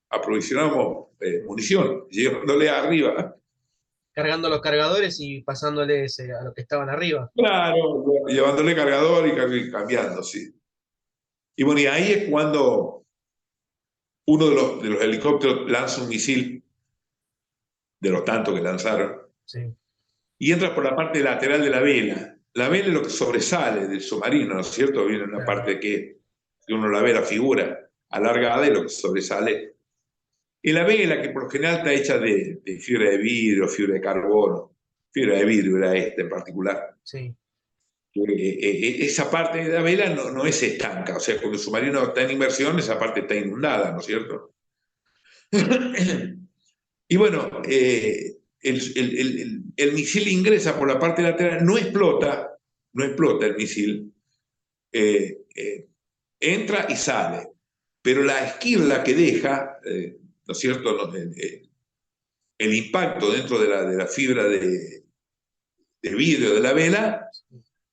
Speaker 4: aprovisionábamos munición, llegándole arriba.
Speaker 3: Cargando los cargadores y pasándoles a los que estaban arriba.
Speaker 4: Claro, llevándole cargador y cambiando, sí. Y bueno, y ahí es cuando uno de los helicópteros lanza un misil, de los tantos que lanzaron,
Speaker 3: Sí,
Speaker 4: y entra por la parte lateral de la vela. La vela es lo que sobresale del submarino, ¿no es cierto? Viene una
Speaker 3: claro.
Speaker 4: parte que uno la ve, la figura alargada, y lo que sobresale. Y la vela, que por lo general está hecha de fibra de vidrio, fibra de carbono, fibra de vidrio era esta en particular.
Speaker 3: Sí.
Speaker 4: Esa parte de la vela no es estanca, o sea, cuando el submarino está en inmersión, esa parte está inundada, ¿no es cierto? Y bueno, el misil ingresa por la parte lateral, no explota el misil, entra y sale, pero la esquirla que deja, ¿no es cierto? El impacto dentro de la fibra de vidrio de la vela,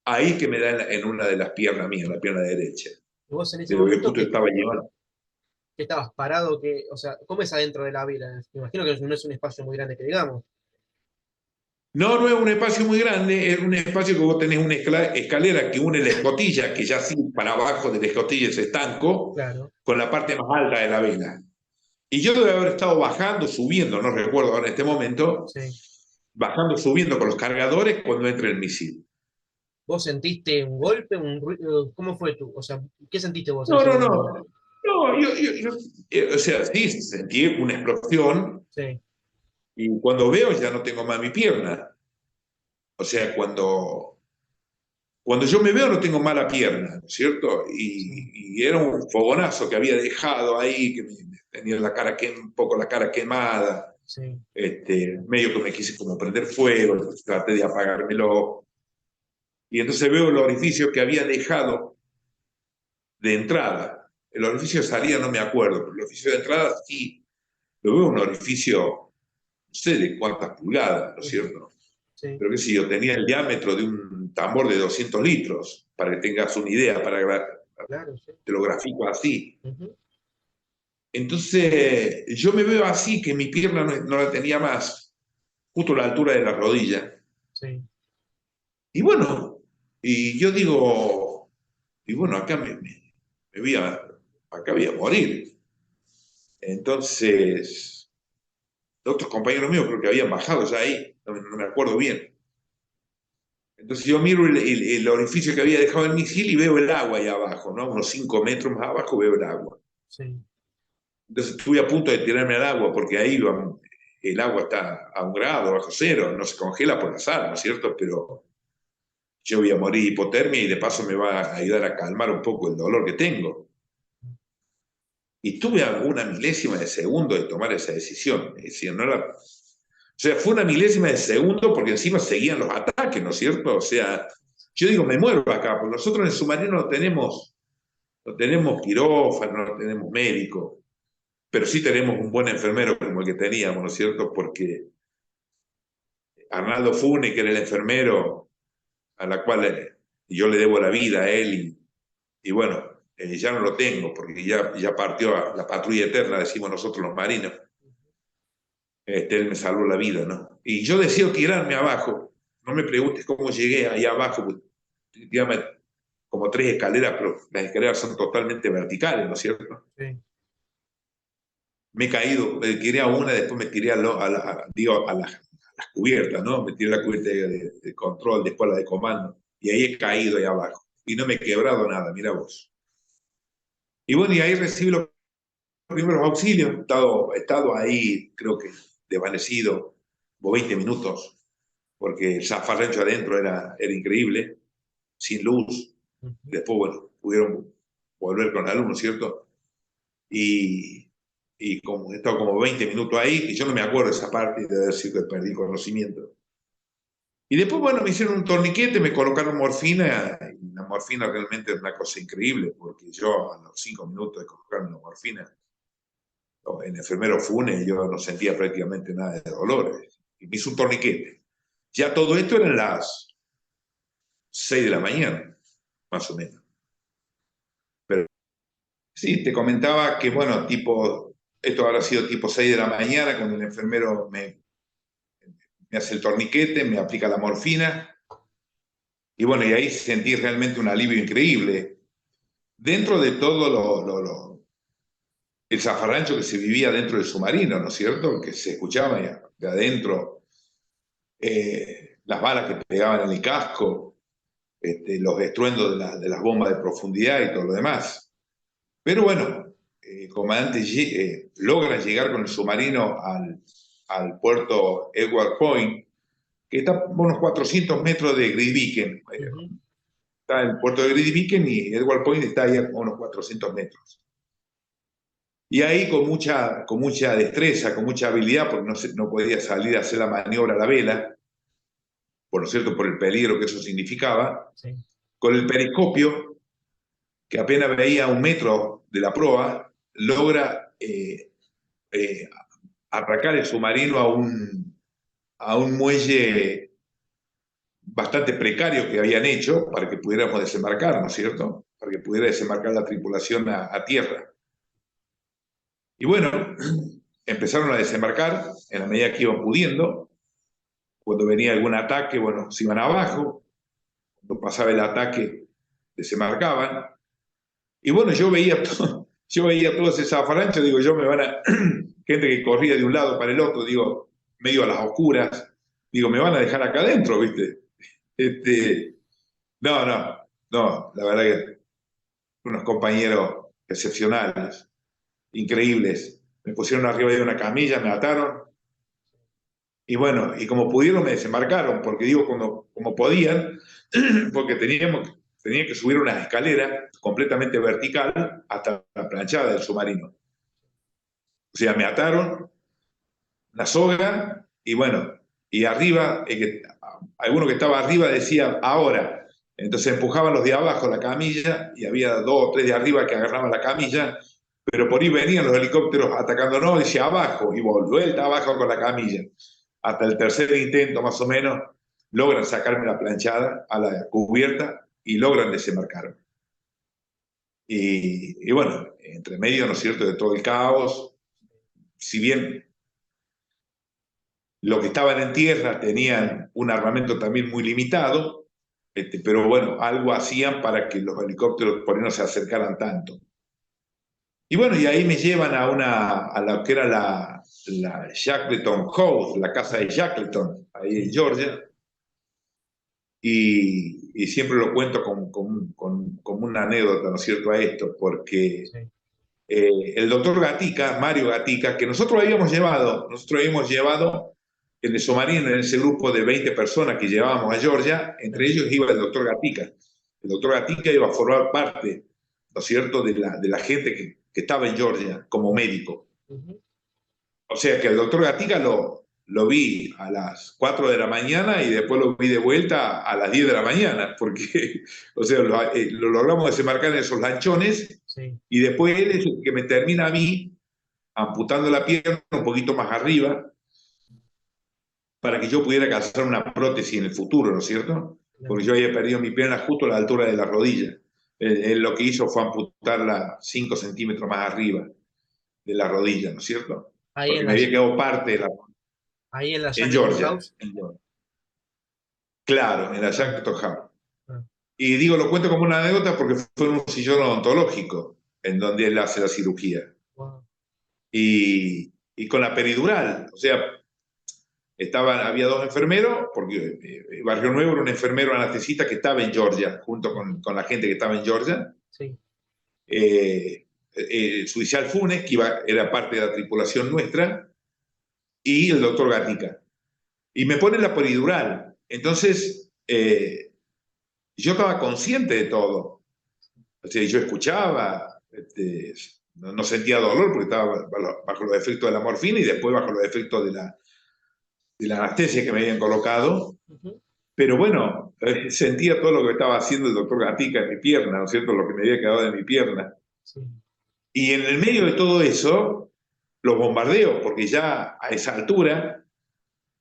Speaker 4: ahí que me da en una de las piernas mías, la pierna derecha.
Speaker 3: Y vos en ese
Speaker 4: Pero que
Speaker 3: momento
Speaker 4: justo estaba llevando.
Speaker 3: que estabas parado, o sea, ¿cómo es adentro de la vila? Me imagino que no es un espacio muy grande que digamos.
Speaker 4: No es un espacio muy grande, es un espacio que vos tenés una escalera que une la escotilla, que ya sí para abajo de la escotilla es estanco,
Speaker 3: Claro,
Speaker 4: con la parte más alta de la vela. Y yo debo haber estado bajando, subiendo, no recuerdo ahora en este momento,
Speaker 3: sí.
Speaker 4: bajando, subiendo con los cargadores cuando entra el misil.
Speaker 3: ¿Vos sentiste un golpe, un ruido? ¿Cómo fue tú? O sea, ¿qué sentiste vos en
Speaker 4: No,
Speaker 3: ese
Speaker 4: no,
Speaker 3: momento?
Speaker 4: no. No, o sea, sí, sentí una explosión
Speaker 3: Sí,
Speaker 4: y cuando veo ya no tengo más mi pierna. O sea, cuando yo me veo no tengo mala pierna, ¿no es cierto?
Speaker 3: sí,
Speaker 4: Y era un fogonazo que había dejado ahí, que tenía un poco la cara quemada,
Speaker 3: sí.
Speaker 4: medio que me quise como prender fuego, entonces traté de apagármelo. Y entonces veo el orificio que había dejado de entrada. El orificio de salida no me acuerdo, pero el orificio de entrada sí. Lo veo un orificio, no sé de cuántas pulgadas, ¿no es
Speaker 3: Ujú,
Speaker 4: cierto?
Speaker 3: sí,
Speaker 4: Pero qué sé yo, tenía el diámetro de un tambor de 200 litros, para que tengas una idea,
Speaker 3: claro, sí.
Speaker 4: te lo grafico así.
Speaker 3: Ujú,
Speaker 4: Entonces, yo me veo así, que mi pierna no la tenía más. justo a la altura de la rodilla.
Speaker 3: Sí.
Speaker 4: Y bueno, y yo digo, y bueno, me voy acá voy a morir. Entonces, otros compañeros míos creo que habían bajado ya ahí, no me acuerdo bien. Entonces yo miro el orificio que había dejado el misil y veo el agua ahí abajo, ¿no? Unos 5 metros más abajo veo el agua.
Speaker 3: Sí.
Speaker 4: Entonces estuve a punto de tirarme al agua porque ahí el agua está a 1 grado, bajo cero, no se congela por la sal, ¿no es cierto? Pero yo voy a morir de hipotermia y de paso me va a ayudar a calmar un poco el dolor que tengo. Y tuve a una milésima de segundo de tomar esa decisión. Es decir, no era, o sea, fue una milésima de segundo porque encima seguían los ataques, ¿no es cierto? O sea, yo digo, me muero acá, porque nosotros en el submarino no tenemos quirófano, no tenemos médico, pero sí tenemos un buen enfermero como el que teníamos, ¿no es cierto? Porque Arnaldo Fune, que era el enfermero a la cual yo le debo la vida a él, y bueno, ya no lo tengo porque ya partió a la patrulla eterna, decimos nosotros los marinos. Él me salvó la vida, ¿no? Y yo deseo tirarme abajo. No me preguntes cómo llegué ahí abajo, pues, dígame, como 3 escaleras, pero las escaleras son totalmente verticales, ¿no es cierto?
Speaker 3: Sí.
Speaker 4: Me he caído, me tiré a una, después me tiré digo, a las cubiertas, ¿no? Me tiré a la cubierta de control, después a la de comando, y ahí he caído ahí abajo. Y no me he quebrado nada, mira vos. Y bueno, y ahí recibí los primeros auxilios. He estado ahí, creo que desvanecido, como 20 minutos, porque el zafarrancho adentro era increíble, sin luz.
Speaker 3: Ujú.
Speaker 4: Después, bueno, pudieron volver con la luz, ¿no es cierto? Y como he estado como 20 minutos ahí, y yo no me acuerdo de esa parte de haber sido que perdí conocimiento. Y después, bueno, me hicieron un torniquete, me colocaron morfina, y la morfina realmente es una cosa increíble, porque yo a los 5 minutos de colocarme la morfina, el enfermero Funes, yo no sentía prácticamente nada de dolores. Y me hizo un torniquete. Ya todo esto eran las 6 de la mañana, más o menos. Pero sí, te comentaba que, bueno, esto habrá sido tipo 6 de la mañana, cuando el enfermero me hace el torniquete, me aplica la morfina, y bueno, y ahí sentí realmente un alivio increíble. Dentro de todo el zafarrancho que se vivía dentro del submarino, ¿no es cierto? Que se escuchaba de adentro, las balas que pegaban en el casco, los estruendos de las bombas de profundidad y todo lo demás. Pero bueno, el comandante logra llegar con el submarino al puerto Edward Point, que está a unos 400 metros de Grytviken.
Speaker 3: Ujú.
Speaker 4: Está el puerto de Grytviken y Edward Point está ahí a unos 400 metros. Y ahí con mucha destreza, con mucha habilidad, porque no podía salir a hacer la maniobra a la vela, por cierto, por el peligro que eso significaba,
Speaker 3: Sí.
Speaker 4: con el periscopio, que apenas veía a 1 metro de la proa, logra eh, atracar el submarino a un muelle bastante precario que habían hecho para que pudiéramos desembarcar, ¿no es cierto? Para que pudiera desembarcar la tripulación a tierra. Y bueno, empezaron a desembarcar en la medida que iban pudiendo. Cuando venía algún ataque, bueno, se iban abajo. Cuando pasaba el ataque, desembarcaban. Y bueno, yo veía todo ese zafarrancho, digo, gente que corría de un lado para el otro, digo, medio a las oscuras, digo, me van a dejar acá adentro, ¿viste? Este, no, no, no, la verdad que unos compañeros excepcionales, increíbles. Me pusieron arriba de una camilla, me ataron, y bueno, y como pudieron me desembarcaron, porque digo, como podían, porque tenían que subir unas escaleras completamente vertical hasta la planchada del submarino. O sea, me ataron una soga y bueno, y arriba, alguno que estaba arriba decía, ahora. Entonces empujaban los de abajo la camilla y había 2 o 3 de arriba que agarraban la camilla, pero por ahí venían los helicópteros atacándonos, decía abajo, y vuelta abajo con la camilla. Hasta el tercer intento, más o menos, logran sacarme la planchada a la cubierta y logran desembarcarme. Y bueno, entre medio, ¿no es cierto?, de todo el caos, si bien Los que estaban en tierra tenían un armamento también muy limitado, pero bueno, algo hacían para que los helicópteros por ahí no se acercaran tanto. Y bueno, y ahí me llevan a lo que era la Shackleton House, la casa de Shackleton, ahí en Georgia, y siempre lo cuento como una anécdota, ¿no es cierto?, a esto, porque
Speaker 3: Sí.
Speaker 4: el doctor Gatica, Mario Gatica, que nosotros habíamos llevado en el submarino, en ese grupo de 20 personas que llevábamos a Georgia, entre ellos iba el doctor Gatica. El doctor Gatica iba a formar parte, ¿no es cierto?, de la gente que estaba en Georgia como médico.
Speaker 3: Ujú.
Speaker 4: O sea que el doctor Gatica lo vi a las 4 de la mañana y después lo vi de vuelta a las 10 de la mañana, porque, o sea, lo logramos desembarcar en esos lanchones
Speaker 3: Sí.
Speaker 4: y después él es el que me termina a mí amputando la pierna un poquito más arriba para que yo pudiera calzar una prótesis en el futuro, ¿no es cierto? Porque yo había perdido mi pierna justo a la altura de la rodilla. Él lo que hizo fue amputarla 5 centímetros más arriba de la rodilla, ¿no es cierto?
Speaker 3: Ahí
Speaker 4: Porque
Speaker 3: en
Speaker 4: me
Speaker 3: la,
Speaker 4: había quedado parte
Speaker 3: ahí en la
Speaker 4: en
Speaker 3: Shackleton
Speaker 4: Georgia.
Speaker 3: House.
Speaker 4: Claro, en la
Speaker 3: Ah,
Speaker 4: Shackleton House.
Speaker 3: ah,
Speaker 4: Y digo, lo cuento como una anécdota porque fue en un sillón odontológico en donde él hace la cirugía.
Speaker 3: wow.
Speaker 4: Y con la peridural, o sea, había dos enfermeros, porque Barrio Nuevo era un enfermero anestesista que estaba en Georgia, junto
Speaker 3: Ujú.
Speaker 4: con la gente que estaba en Georgia.
Speaker 3: Sí.
Speaker 4: Judicial Funes, que era parte de la tripulación nuestra, y el doctor Gatica. Y me pone la peridural. Entonces, yo estaba consciente de todo. O sea, yo escuchaba, no sentía dolor porque estaba bajo los efectos de la morfina y después bajo los efectos de la anestesia que me habían colocado.
Speaker 3: Ujú.
Speaker 4: Pero bueno, sentía todo lo que estaba haciendo el doctor Gatica en mi pierna, ¿no es cierto? Lo que me había quedado de mi pierna.
Speaker 3: Sí.
Speaker 4: Y en el medio de todo eso, los bombardeos, porque ya a esa altura,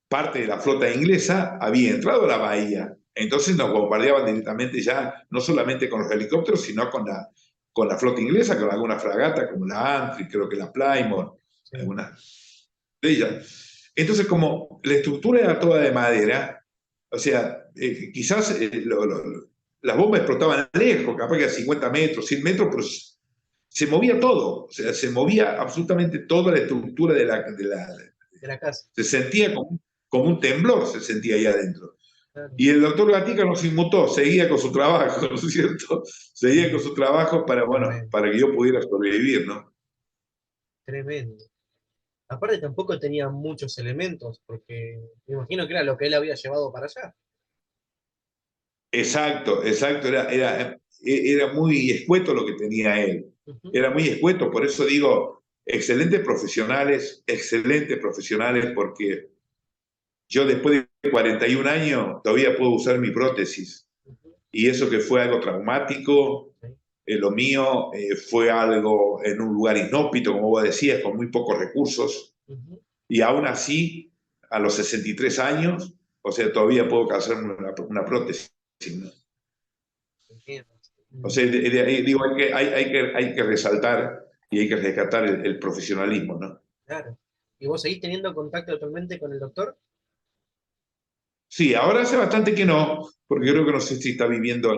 Speaker 4: parte de la flota inglesa había entrado a la bahía. Entonces nos bombardeaban directamente ya, no solamente con los helicópteros, sino con la flota inglesa, con alguna fragata, como la Antrim, creo que la Plymouth,
Speaker 3: Sí.
Speaker 4: algunas de ellas. Entonces, como la estructura era toda de madera, o sea, quizás las bombas explotaban lejos, capaz que a 50 metros, 100 metros, pero se movía todo, o sea, se movía absolutamente toda la estructura
Speaker 3: De la casa.
Speaker 4: se sentía como un temblor, se sentía ahí adentro.
Speaker 3: Claro.
Speaker 4: Y el doctor Gatica no se inmutó, seguía con su trabajo, ¿no es cierto? Seguía con su trabajo para, bueno,
Speaker 3: Tremendo.
Speaker 4: para que yo pudiera sobrevivir, ¿no?
Speaker 3: Tremendo. Aparte tampoco tenía muchos elementos, porque me imagino que era lo que él había llevado para allá.
Speaker 4: Exacto, exacto, era muy escueto lo que tenía él.
Speaker 3: Ujú.
Speaker 4: Era muy escueto, por eso digo, excelentes profesionales, porque yo después de 41 años todavía puedo usar mi prótesis.
Speaker 3: Ujú.
Speaker 4: Y eso que fue algo traumático,
Speaker 3: Sí.
Speaker 4: lo mío fue algo en un lugar inhóspito, como vos decías, con muy pocos recursos.
Speaker 3: Ujú.
Speaker 4: Y aún así, a los 63 años, o sea, todavía puedo calzarme una prótesis, ¿no?
Speaker 3: Entiendo.
Speaker 4: O sea, digo, hay que resaltar y hay que rescatar el profesionalismo, ¿no?
Speaker 3: Claro. ¿Y vos seguís teniendo contacto actualmente con el doctor?
Speaker 4: Sí, ahora hace bastante que no, porque creo que no sé si está viviendo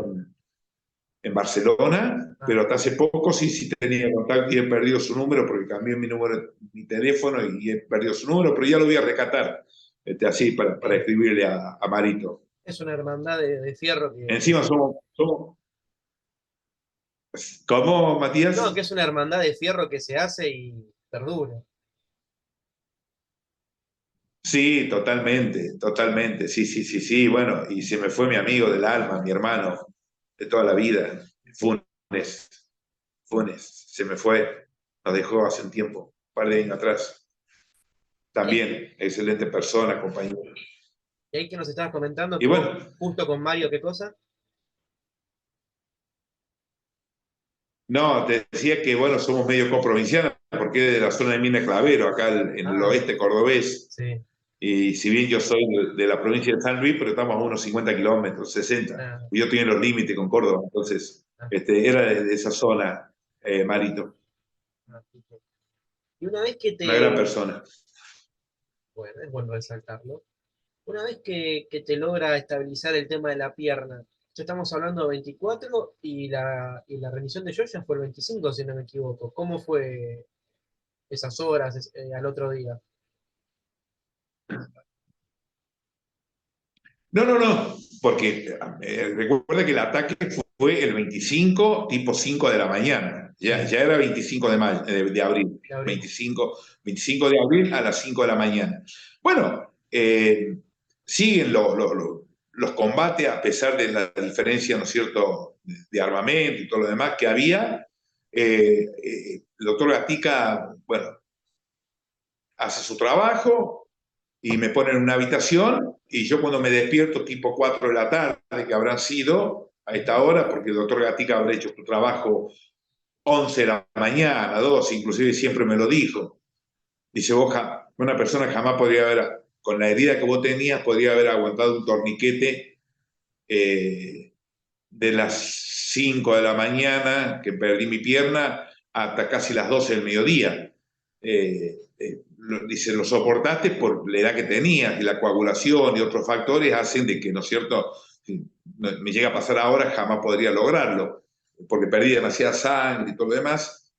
Speaker 4: en Barcelona,
Speaker 3: Ah,
Speaker 4: pero hasta hace poco sí tenía contacto y he perdido su número porque cambié mi teléfono y he perdido su número, pero ya lo voy a rescatar, así, para
Speaker 3: bien.
Speaker 4: escribirle a Marito.
Speaker 3: Es una hermandad de fierro que
Speaker 4: Encima ¿cómo,
Speaker 3: no, que
Speaker 4: Matías?
Speaker 3: es una hermandad de fierro que se hace y perdura.
Speaker 4: Sí, totalmente, totalmente, sí, sí, sí, sí, bueno, y se me fue mi amigo del alma, mi hermano de toda la vida, Funes, Funes, se me fue, nos dejó hace un tiempo, un par de años atrás.
Speaker 3: Y ahí,
Speaker 4: También, excelente persona, compañero.
Speaker 3: y ahí que nos estabas comentando
Speaker 4: Y
Speaker 3: que vos,
Speaker 4: bueno,
Speaker 3: justo con Mario, ¿qué cosa?
Speaker 4: no, te decía que, bueno, somos medio coprovincianos porque es de la zona de Mina Clavero, acá en el
Speaker 3: Ah,
Speaker 4: oeste cordobés.
Speaker 3: sí.
Speaker 4: Y si bien yo soy de la provincia de San Luis, pero estamos a unos 50 kilómetros, 60.
Speaker 3: Ah,
Speaker 4: Y yo estoy en los límites con Córdoba, entonces
Speaker 3: ah,
Speaker 4: era de esa zona, Marito.
Speaker 3: ah, sí. Y una vez que
Speaker 4: Una gran
Speaker 3: te,
Speaker 4: persona.
Speaker 3: Bueno, es bueno resaltarlo. Una vez que te logra estabilizar el tema de la pierna, ya estamos hablando de 24 y la remisión de Georgia fue el 25, si no me equivoco. ¿Cómo fue esas horas al otro día?
Speaker 4: No, no, no, porque recuerda que el ataque fue el 25, tipo 5 de la mañana. Ya,
Speaker 3: Sí,
Speaker 4: ya era 25 de abril.
Speaker 3: de abril.
Speaker 4: 25 de abril a las 5 de la mañana. Bueno, siguen los combates a pesar de la diferencia, ¿no es cierto?, de armamento y todo lo demás que había. El doctor Gatica, bueno, hace su trabajo y me ponen en una habitación y yo cuando me despierto tipo 4 de la tarde, que habrán sido a esta hora, porque el doctor Gatica habrá hecho su trabajo 11 de la mañana, 12, inclusive siempre me lo dijo. Dice, vos, una persona jamás podría haber, con la herida que vos tenías, podría haber aguantado un torniquete de las 5 de la mañana, que perdí mi pierna, hasta casi las 12 del mediodía. Dice, lo soportaste por la edad que tenías y la coagulación y otros factores hacen de que, ¿no es cierto? Si me llega a pasar ahora, jamás podría lograrlo, porque perdí demasiada sangre y todo lo demás.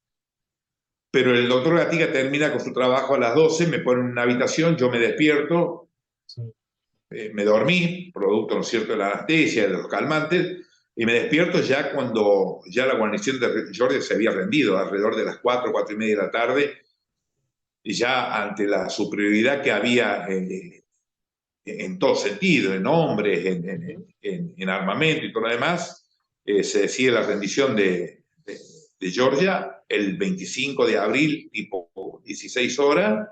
Speaker 4: Pero el doctor Gatica termina con su trabajo a las 12, me pone en una habitación, yo me despierto,
Speaker 3: Sí.
Speaker 4: me dormí, producto, ¿no es cierto?, de la anestesia, de los calmantes, y me despierto ya cuando ya la guarnición de Georgia se había rendido, alrededor de las 4, 4 y media de la tarde, y ya ante la superioridad que había en todo sentido, en hombres, en armamento y todo lo demás, se decide la rendición de Georgia el 25 de abril, tipo 16 horas.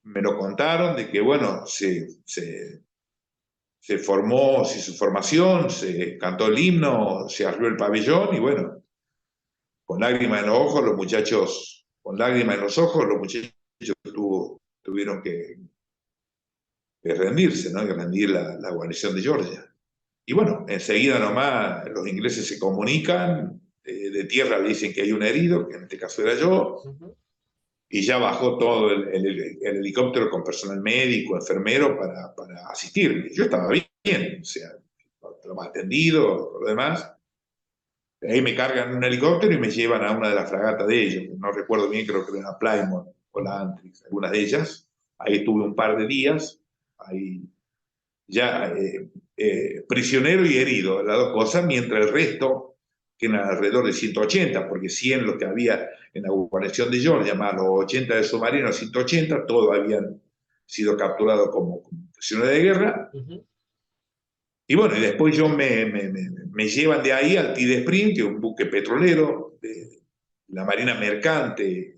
Speaker 4: Me lo contaron de que, bueno, se formó, se hizo formación, se cantó el himno, se arrió el pabellón y bueno, con lágrimas en los ojos, los muchachos, con lágrimas en los ojos, los muchachos tuvieron que rendirse, ¿no? Que rendir la guarnición de Georgia. Y bueno, enseguida nomás los ingleses se comunican, de tierra le dicen que hay un herido, que en este caso era yo,
Speaker 3: Ujú.
Speaker 4: y ya bajó todo el helicóptero con personal médico, enfermero para asistirme. Yo estaba bien, o sea, lo más atendido, todo lo demás. Ahí me cargan en un helicóptero y me llevan a una de las fragatas de ellos. No recuerdo bien, creo que era la Plymouth o la Antrix, algunas de ellas. Ahí estuve un par de días, ahí ya prisionero y herido, las dos cosas, mientras el resto, que eran alrededor de 180, porque 100 los que había en la guarnición de Georgia, más los 80 de submarinos, 180, todos habían sido capturados como prisioneros de guerra.
Speaker 3: Ujú.
Speaker 4: Y bueno, y después me llevan de ahí al Tide Spring, que es un buque petrolero de la Marina Mercante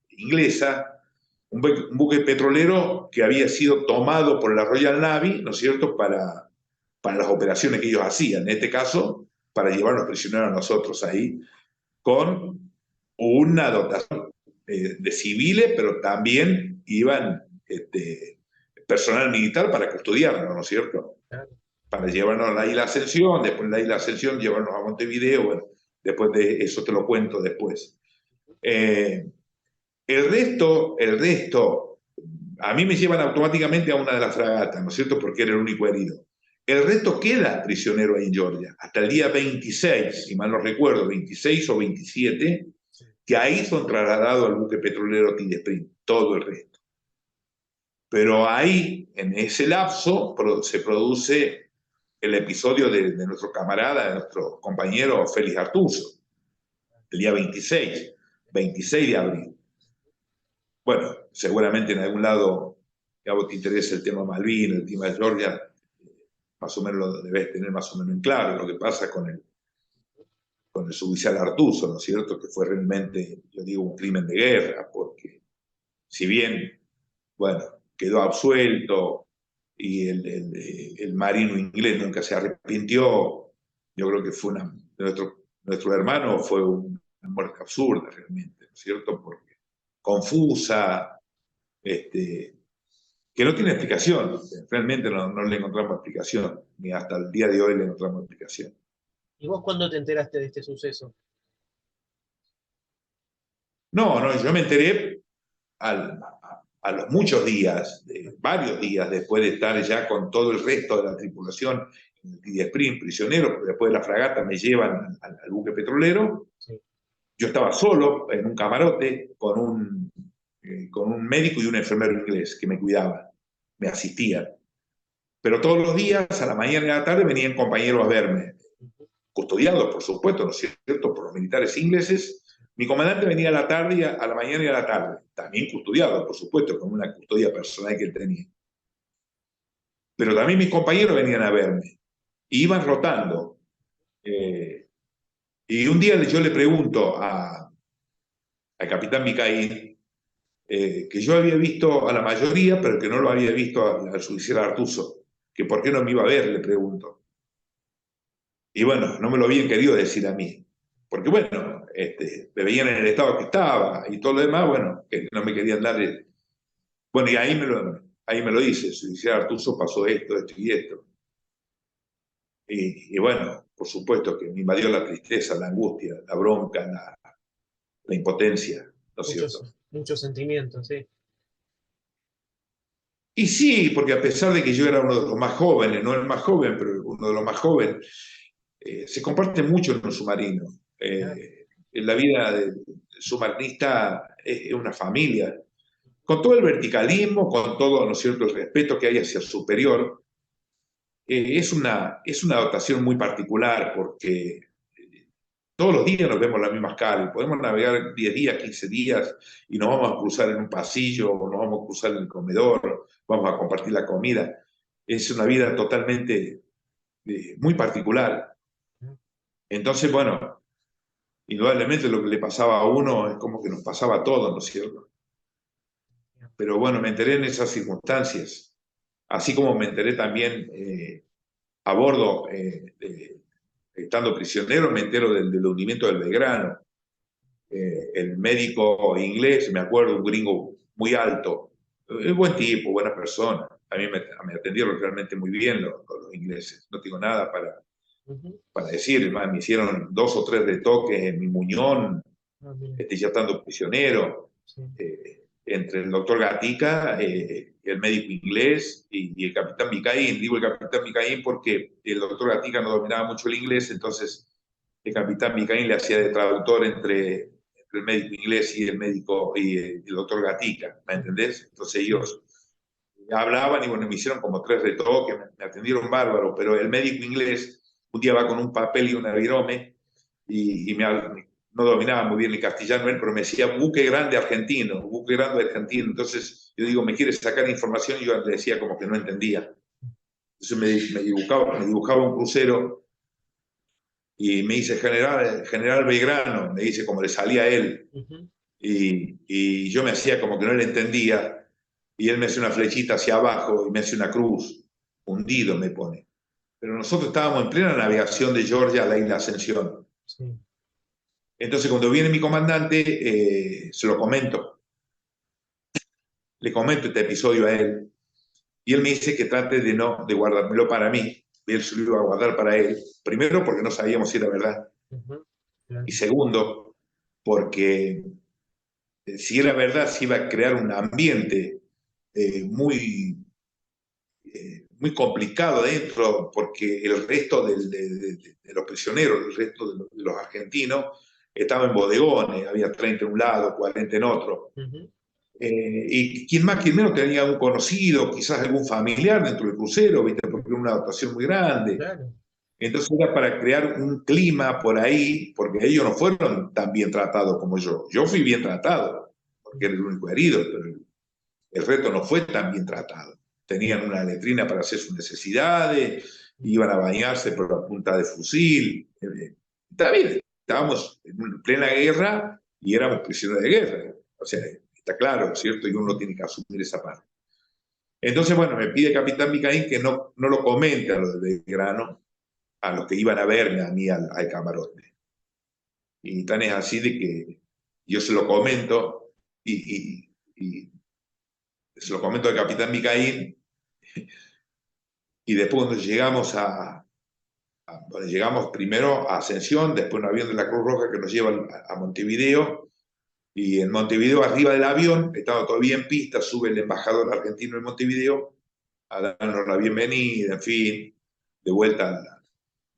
Speaker 4: inglesa, un buque petrolero que había sido tomado por la Royal Navy, ¿no es cierto?, para las operaciones que ellos hacían, en este caso, para llevarnos prisioneros a nosotros ahí, con una dotación de civiles, pero también iban personal militar para custodiarnos, ¿no es cierto?,
Speaker 3: Claro.
Speaker 4: para llevarnos a la isla Ascensión, después de la isla Ascensión llevarnos a Montevideo, bueno, después de eso te lo cuento después. Eh, el resto, a mí me llevan automáticamente a una de las fragatas, ¿no es cierto?, porque era el único herido. El resto queda prisionero ahí en Georgia, hasta el día 26, si mal no recuerdo, 26 o 27,
Speaker 3: Sí.
Speaker 4: que ahí son trasladados al buque petrolero Tide Spring, todo el resto. Pero ahí, en ese lapso, se produce el episodio de nuestro camarada, de nuestro compañero Félix Artuso, el día 26 de abril. Bueno, seguramente en algún lado que a vos te interesa el tema Malvinas, el tema de Georgia, más o menos lo debes tener más o menos en claro, lo que pasa con el suboficial Artuso, ¿no es cierto? Que fue realmente, yo digo, un crimen de guerra, porque si bien, bueno, quedó absuelto y el marino inglés nunca se arrepintió, yo creo que fue nuestro hermano fue una muerte absurda realmente, ¿no es cierto? Porque confusa, que no tiene explicación, realmente no le encontramos explicación, ni hasta el día de hoy le encontramos explicación.
Speaker 3: ¿Y vos cuándo te enteraste de este suceso?
Speaker 4: No, yo me enteré a los muchos días, varios días después de estar ya con todo el resto de la tripulación y de Sprint prisionero, porque después de la fragata me llevan al buque petrolero,
Speaker 3: Sí.
Speaker 4: yo estaba solo en un camarote con un médico y un enfermero inglés que me cuidaban, me asistían. Pero todos los días, a la mañana y a la tarde, venían compañeros a verme, custodiados, por supuesto, ¿no es cierto?, por los militares ingleses. Mi comandante venía a la tarde, a la mañana y a la tarde, también custodiado, por supuesto, con una custodia personal que él tenía. Pero también mis compañeros venían a verme, y iban rotando. Y un día yo le pregunto al capitán Micaín, que yo había visto a la mayoría, pero que no lo había visto al suboficial Artuso, que por qué no me iba a ver, le pregunto. Y bueno, no me lo habían querido decir a mí, porque bueno, me veían en el estado que estaba y todo lo demás, bueno, que no me querían dar. Bueno, y ahí me lo dice, el suboficial Artuso pasó esto, esto y esto. Y bueno, por supuesto que me invadió la tristeza, la angustia, la bronca, la impotencia, ¿no es cierto?
Speaker 3: Muchos sentimientos, sí.
Speaker 4: Y sí, porque a pesar de que yo era uno de los más jóvenes, no el más joven, pero uno de los más jóvenes, se comparte mucho en un submarino.
Speaker 3: Claro.
Speaker 4: En la vida del submarinista es una familia, con todo el verticalismo, con todo, ¿no es cierto?, el respeto que hay hacia el superior. Es una dotación muy particular porque todos los días nos vemos la misma escala y podemos navegar 10 días, 15 días y nos vamos a cruzar en un pasillo o nos vamos a cruzar en el comedor, vamos a compartir la comida. Es una vida totalmente muy particular. Entonces, bueno, indudablemente lo que le pasaba a uno es como que nos pasaba a todos, ¿no es cierto? Pero bueno, me enteré en esas circunstancias, así como me enteré también a bordo, estando prisionero, me entero del hundimiento del Belgrano. El médico inglés, me acuerdo, un gringo muy alto, buen tipo, buena persona. A mí me atendieron realmente muy bien los ingleses. No tengo nada para decir. Me hicieron 2 o 3 retoques en mi muñón, ya estando prisionero.
Speaker 3: Sí.
Speaker 4: Entre el doctor Gatica, el médico inglés y el capitán Micaín. Digo el capitán Micaín porque el doctor Gatica no dominaba mucho el inglés, entonces el capitán Micaín le hacía de traductor entre el médico inglés y el doctor Gatica, ¿me entendés? Entonces ellos hablaban y bueno, me hicieron como 3 retoques, me atendieron bárbaro, pero el médico inglés un día va con un papel y un avirome y no dominaba muy bien el castellano él, pero me decía buque grande argentino, entonces yo digo, me quiere sacar información y yo le decía como que no entendía. Entonces me dibujaba un crucero y me dice General Belgrano, me dice como le salía a él. Y yo me hacía como que no le entendía, y él me hace una flechita hacia abajo y me hace una cruz, hundido me pone. Pero nosotros estábamos en plena navegación de Georgia a la isla Ascensión.
Speaker 3: Sí.
Speaker 4: Entonces cuando viene mi comandante, se lo comento. Le comento este episodio a él, y él me dice que trate de guardármelo para mí, y él se lo iba a guardar para él, primero porque no sabíamos si era verdad,
Speaker 3: Claro.
Speaker 4: y segundo, porque si era verdad, se iba a crear un ambiente muy, muy complicado dentro, porque el resto de los prisioneros, el resto de los argentinos, estaban en bodegones, había 30 en un lado, 40 en otro. Y quien más, quien menos tenía un conocido, quizás algún familiar dentro del crucero, ¿viste? Porque era una dotación muy grande.
Speaker 3: Claro.
Speaker 4: Entonces era para crear un clima por ahí, porque ellos no fueron tan bien tratados como yo. Yo fui bien tratado, porque era el único herido, pero el resto no fue tan bien tratado. Tenían una letrina para hacer sus necesidades, iban a bañarse por la punta de fusil. Está bien, estábamos en plena guerra y éramos prisioneros de guerra. O sea, está claro, ¿cierto? Y uno tiene que asumir esa parte. Entonces, bueno, me pide el capitán Micaín que no lo comente a los de Belgrano, a los que iban a verme a mí al camarote. Y tan es así de que yo se lo comento y se lo comento al capitán Micaín y después cuando llegamos primero a Ascensión, después un avión de la Cruz Roja que nos lleva a Montevideo, Y en Montevideo, arriba del avión, estando todavía en pista, sube el embajador argentino en Montevideo a darnos la bienvenida, en fin, de vuelta,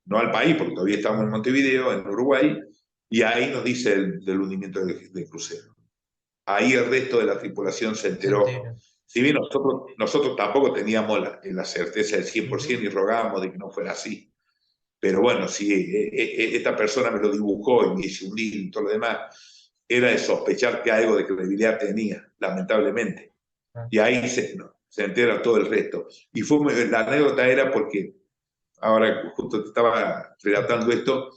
Speaker 4: no al país, porque todavía estamos en Montevideo, en Uruguay, y ahí nos dice del hundimiento del crucero. Ahí el resto de la tripulación se
Speaker 3: Se
Speaker 4: enteró.
Speaker 3: entera.
Speaker 4: Si bien nosotros tampoco teníamos la certeza del 100%
Speaker 3: Ujú.
Speaker 4: y rogábamos de que no fuera así. Pero bueno, si esta persona me lo dibujó y me hizo hundir y todo lo demás, era de sospechar que algo de credibilidad tenía, lamentablemente.
Speaker 3: Ah,
Speaker 4: Y ahí se entera todo el resto. Y la anécdota era porque, ahora justo te estaba relatando esto,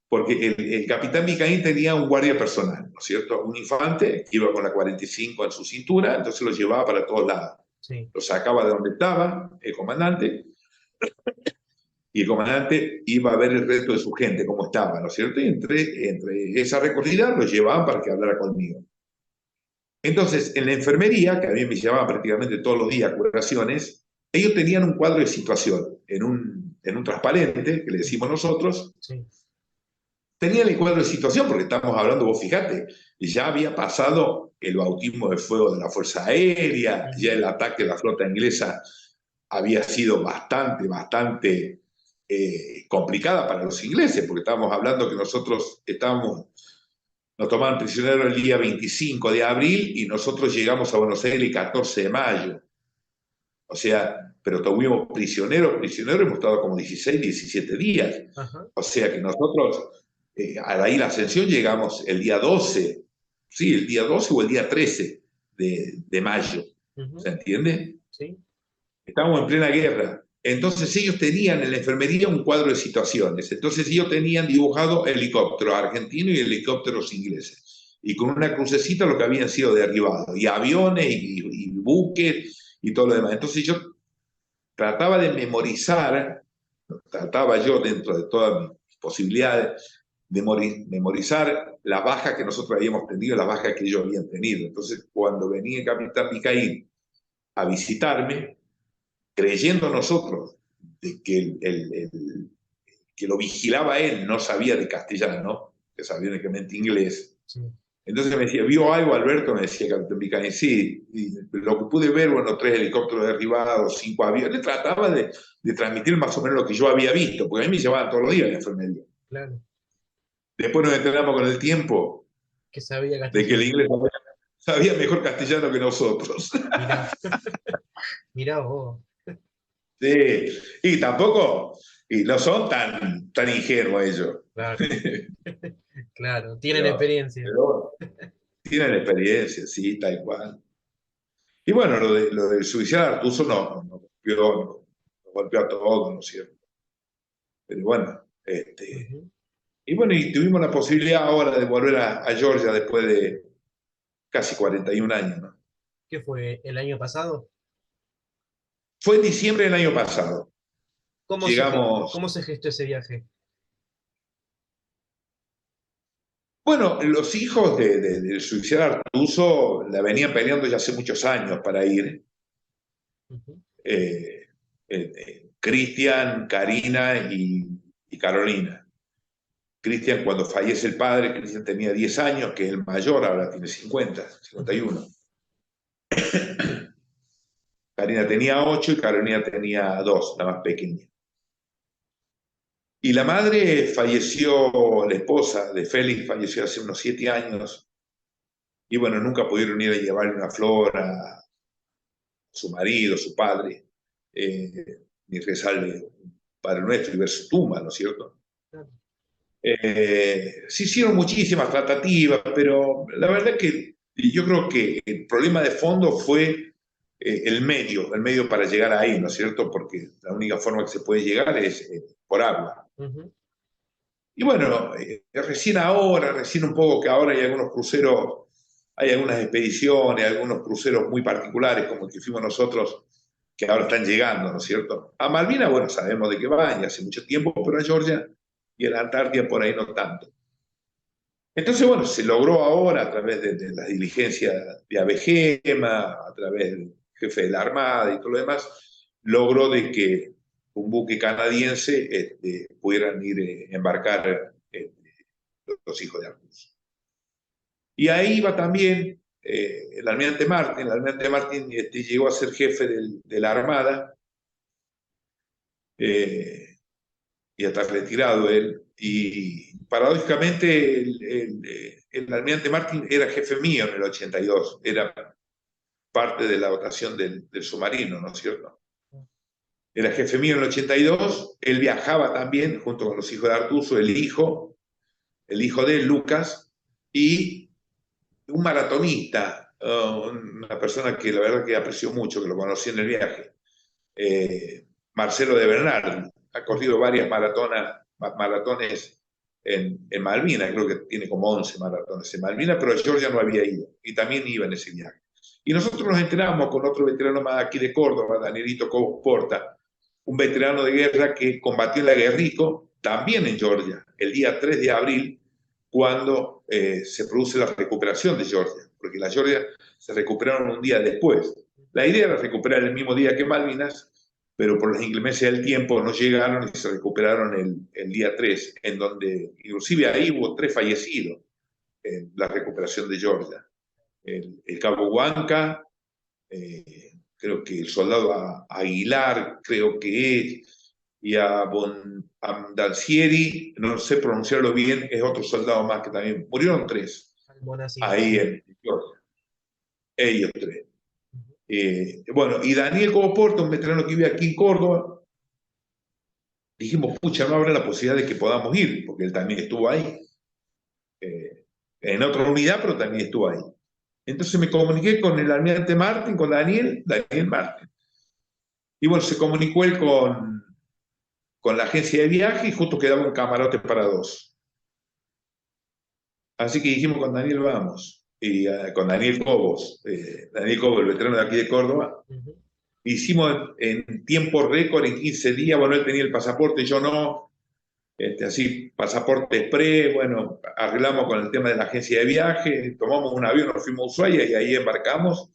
Speaker 4: porque el capitán Micaín tenía un guardia personal, ¿no es cierto? Un infante que iba con la 45 en su cintura, entonces lo llevaba para todos lados.
Speaker 3: sí.
Speaker 4: Lo sacaba de donde estaba el comandante, y el comandante iba a ver el resto de su gente, cómo estaba, ¿no es cierto? Y entre esa recorrida lo llevaban para que hablara conmigo. Entonces, en la enfermería, que a mí me llevaban prácticamente todos los días curaciones, ellos tenían un cuadro de situación en un transparente, que le decimos nosotros,
Speaker 3: Sí.
Speaker 4: tenían el cuadro de situación, porque estamos hablando, vos fíjate, ya había pasado el bautismo de fuego de la Fuerza Aérea, ya
Speaker 3: Ujú.
Speaker 4: el ataque de la flota inglesa había sido bastante complicada para los ingleses, porque estábamos hablando que nosotros nos tomaban prisioneros el día 25 de abril y nosotros llegamos a Buenos Aires el 14 de mayo. O sea, pero tuvimos prisioneros, hemos estado como 16, 17 días.
Speaker 3: Ajá.
Speaker 4: O sea que nosotros, a la isla Ascensión llegamos el día 12, sí, el día 12 o el día 13 de mayo. ¿Se
Speaker 3: Ujú.
Speaker 4: entiende?
Speaker 3: Sí.
Speaker 4: Estábamos en plena guerra. Entonces ellos tenían en la enfermería un cuadro de situaciones. Entonces ellos tenían dibujado helicópteros argentinos y helicópteros ingleses. Y con una crucecita lo que habían sido derribados. Y aviones y buques y todo lo demás. Entonces yo trataba de memorizar, trataba yo dentro de todas mis posibilidades, de memorizar las bajas que nosotros habíamos tenido, las bajas que ellos habían tenido. Entonces cuando venía el capitán Micaín a visitarme, creyendo nosotros de que que lo vigilaba él no sabía de castellano, que sabía únicamente inglés.
Speaker 3: Sí.
Speaker 4: Entonces me decía, ¿vio algo, Alberto? Me decía Capitán Picaña. Sí, y lo que pude ver, bueno, 3 helicópteros derribados, 5 aviones. Le trataba de transmitir más o menos lo que yo había visto, porque a mí me llevaban todos los días a la enfermería.
Speaker 3: Claro.
Speaker 4: Después nos enteramos con el tiempo
Speaker 3: Que sabía
Speaker 4: de que el
Speaker 3: castellano.
Speaker 4: inglés sabía mejor castellano que nosotros.
Speaker 3: Mirá. Mirá vos.
Speaker 4: Sí, y tampoco, y no son tan ingenuos ellos.
Speaker 3: Claro. Claro. Tienen
Speaker 4: Pero,
Speaker 3: experiencia.
Speaker 4: pero tienen experiencia, sí, tal cual. Y bueno, lo del suicidio de Artuso nos golpeó a todos, ¿no es cierto? Pero bueno,
Speaker 3: Ujú.
Speaker 4: y bueno, y tuvimos la posibilidad ahora de volver a Georgia después de casi 41 años, ¿no?
Speaker 3: ¿Qué fue el año pasado?
Speaker 4: Fue en diciembre del año pasado. Llegamos,
Speaker 3: Cómo se gestó ese viaje?
Speaker 4: bueno, los hijos del suicidio de Artuso la venían peleando ya hace muchos años para ir.
Speaker 3: Ujú.
Speaker 4: Cristian, Karina y Carolina. Cristian, cuando fallece el padre, Cristian tenía 10 años, que es el mayor, ahora tiene 50,
Speaker 3: Ujú.
Speaker 4: 51. Karina tenía 8 y Carolina tenía 2, la más pequeña. Y la madre falleció, la esposa de Félix falleció hace unos 7 años, y bueno, nunca pudieron ir a llevarle una flor a su marido, su padre, ni rezarle un Padre Nuestro y ver su tumba, ¿no es cierto?
Speaker 3: Claro.
Speaker 4: Se hicieron muchísimas tratativas, pero la verdad que yo creo que el problema de fondo fue el medio para llegar ahí, ¿no es cierto? Porque la única forma que se puede llegar es por agua.
Speaker 3: Ujú.
Speaker 4: Y bueno, recién un poco que ahora hay algunos cruceros, hay algunas expediciones, algunos cruceros muy particulares como el que fuimos nosotros, que ahora están llegando, ¿no es cierto? A Malvinas, bueno, sabemos de qué van, ya hace mucho tiempo, pero a Georgia y a la Antártida por ahí no tanto. Entonces, bueno, se logró ahora a través de la diligencia de Abegema, a través del jefe de la Armada y todo lo demás, logró de que un buque canadiense pudieran ir embarcar los hijos de Arcos. Y ahí iba también el almirante Martín. El almirante Martín llegó a ser jefe de la Armada, y está retirado él. Y paradójicamente el almirante Martín era jefe mío en el 82, era parte de la dotación del submarino, ¿no es cierto? Era jefe mío en el 82, él viajaba también junto con los hijos de Artuso, el hijo de él, Lucas, y un maratonista, una persona que la verdad que apreció mucho, que lo conocí en el viaje, Marcelo de Bernardi, ha corrido varias maratones en Malvinas, creo que tiene como 11 maratones en Malvinas, pero a Georgia no había ido, y también iba en ese viaje. Y nosotros nos enteramos con otro veterano más aquí de Córdoba, Danielito Cobos Porta, un veterano de guerra que combatió en la Guerrico, también en Georgia, el día 3 de abril, cuando se produce la recuperación de Georgia, porque la Georgia se recuperaron un día después. La idea era recuperar el mismo día que Malvinas, pero por las inclemencias del tiempo no llegaron y se recuperaron el día 3, en donde inclusive ahí hubo 3 fallecidos en la recuperación de Georgia. El cabo Huanca, creo que el soldado Aguilar, creo que es, y a Dancieri, no sé pronunciarlo bien, es otro soldado más que también, murieron 3 ahí en Georgia, ellos 3. Bueno, y Daniel Coboporto, un veterano que vive aquí en Córdoba, dijimos, pucha, no habrá la posibilidad de que podamos ir, porque él también estuvo ahí, en otra unidad, pero también estuvo ahí. Entonces me comuniqué con el almirante Martín, con Daniel Martín. Y bueno, se comunicó él con la agencia de viaje y justo quedaba un camarote para 2. Así que dijimos con Daniel vamos, y con Daniel Cobos, el veterano de aquí de Córdoba. Hicimos en tiempo récord, en 15 días, bueno, él tenía el pasaporte, yo no, así, pasaporte express, bueno, arreglamos con el tema de la agencia de viaje, tomamos un avión, nos fuimos a Ushuaia y ahí embarcamos,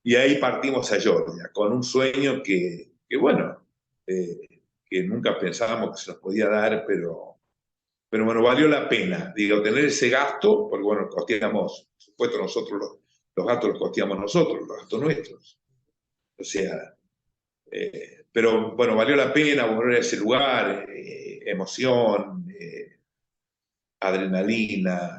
Speaker 4: y ahí partimos a Georgia, con un sueño que bueno, que nunca pensábamos que se nos podía dar, pero bueno, valió la pena, digo, tener ese gasto, porque bueno, costeamos, por supuesto nosotros los gastos los costeamos nosotros, los gastos nuestros. O sea, pero bueno, valió la pena volver a ese lugar, emoción, adrenalina,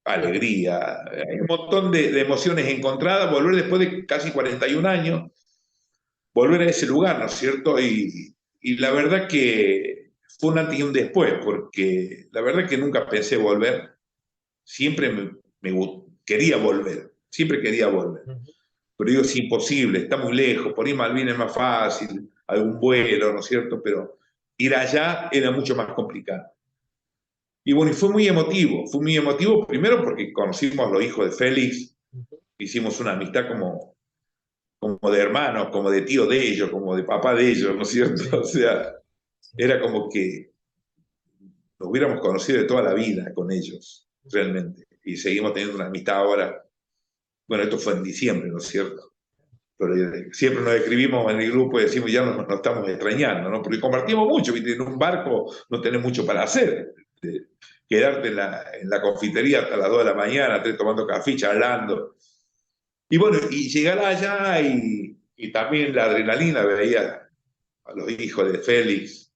Speaker 4: alegría, hay un montón de emociones encontradas, volver después de casi 41 años, volver a ese lugar, ¿no es cierto? Y la verdad que fue un antes y un después, porque la verdad que nunca pensé volver, siempre quería volver, siempre quería volver. Pero digo, es imposible, está muy lejos, por ahí Malvinas es más fácil, algún vuelo, ¿no es cierto? Pero ir allá era mucho más complicado. Y bueno, y fue muy emotivo primero porque conocimos a los hijos de Félix, hicimos una amistad como de hermanos, como de tío de ellos, como de papá de ellos, ¿no es cierto? Sí. O sea, era como que nos hubiéramos conocido de toda la vida con ellos, realmente. Y seguimos teniendo una amistad ahora. Bueno, esto fue en diciembre, ¿no es cierto? Pero siempre nos escribimos en el grupo y decimos, ya nos estamos extrañando, ¿no? Porque compartimos mucho, ¿viste? En un barco no tenés mucho para hacer. Quedarte en la confitería hasta las 2 de la mañana, tomando café, charlando. Y bueno, y llegar allá y también la adrenalina, veía a los hijos de Félix,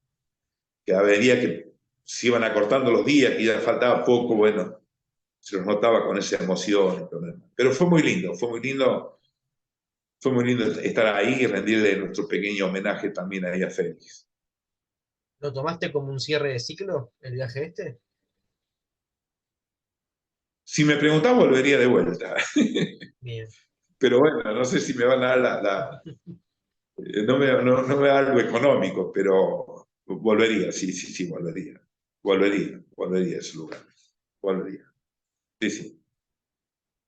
Speaker 4: que veía que se iban acortando los días, que ya faltaba poco, bueno, se los notaba con esa emoción. Pero fue muy lindo, estar ahí y rendirle nuestro pequeño homenaje también ahí a Félix.
Speaker 3: ¿Lo tomaste como un cierre de ciclo, el viaje este?
Speaker 4: Si me preguntás, volvería de vuelta.
Speaker 3: Bien.
Speaker 4: Pero bueno, no sé si me van a dar no me da algo económico, pero volvería, sí, volvería. Volvería a ese lugar. Volvería. Sí.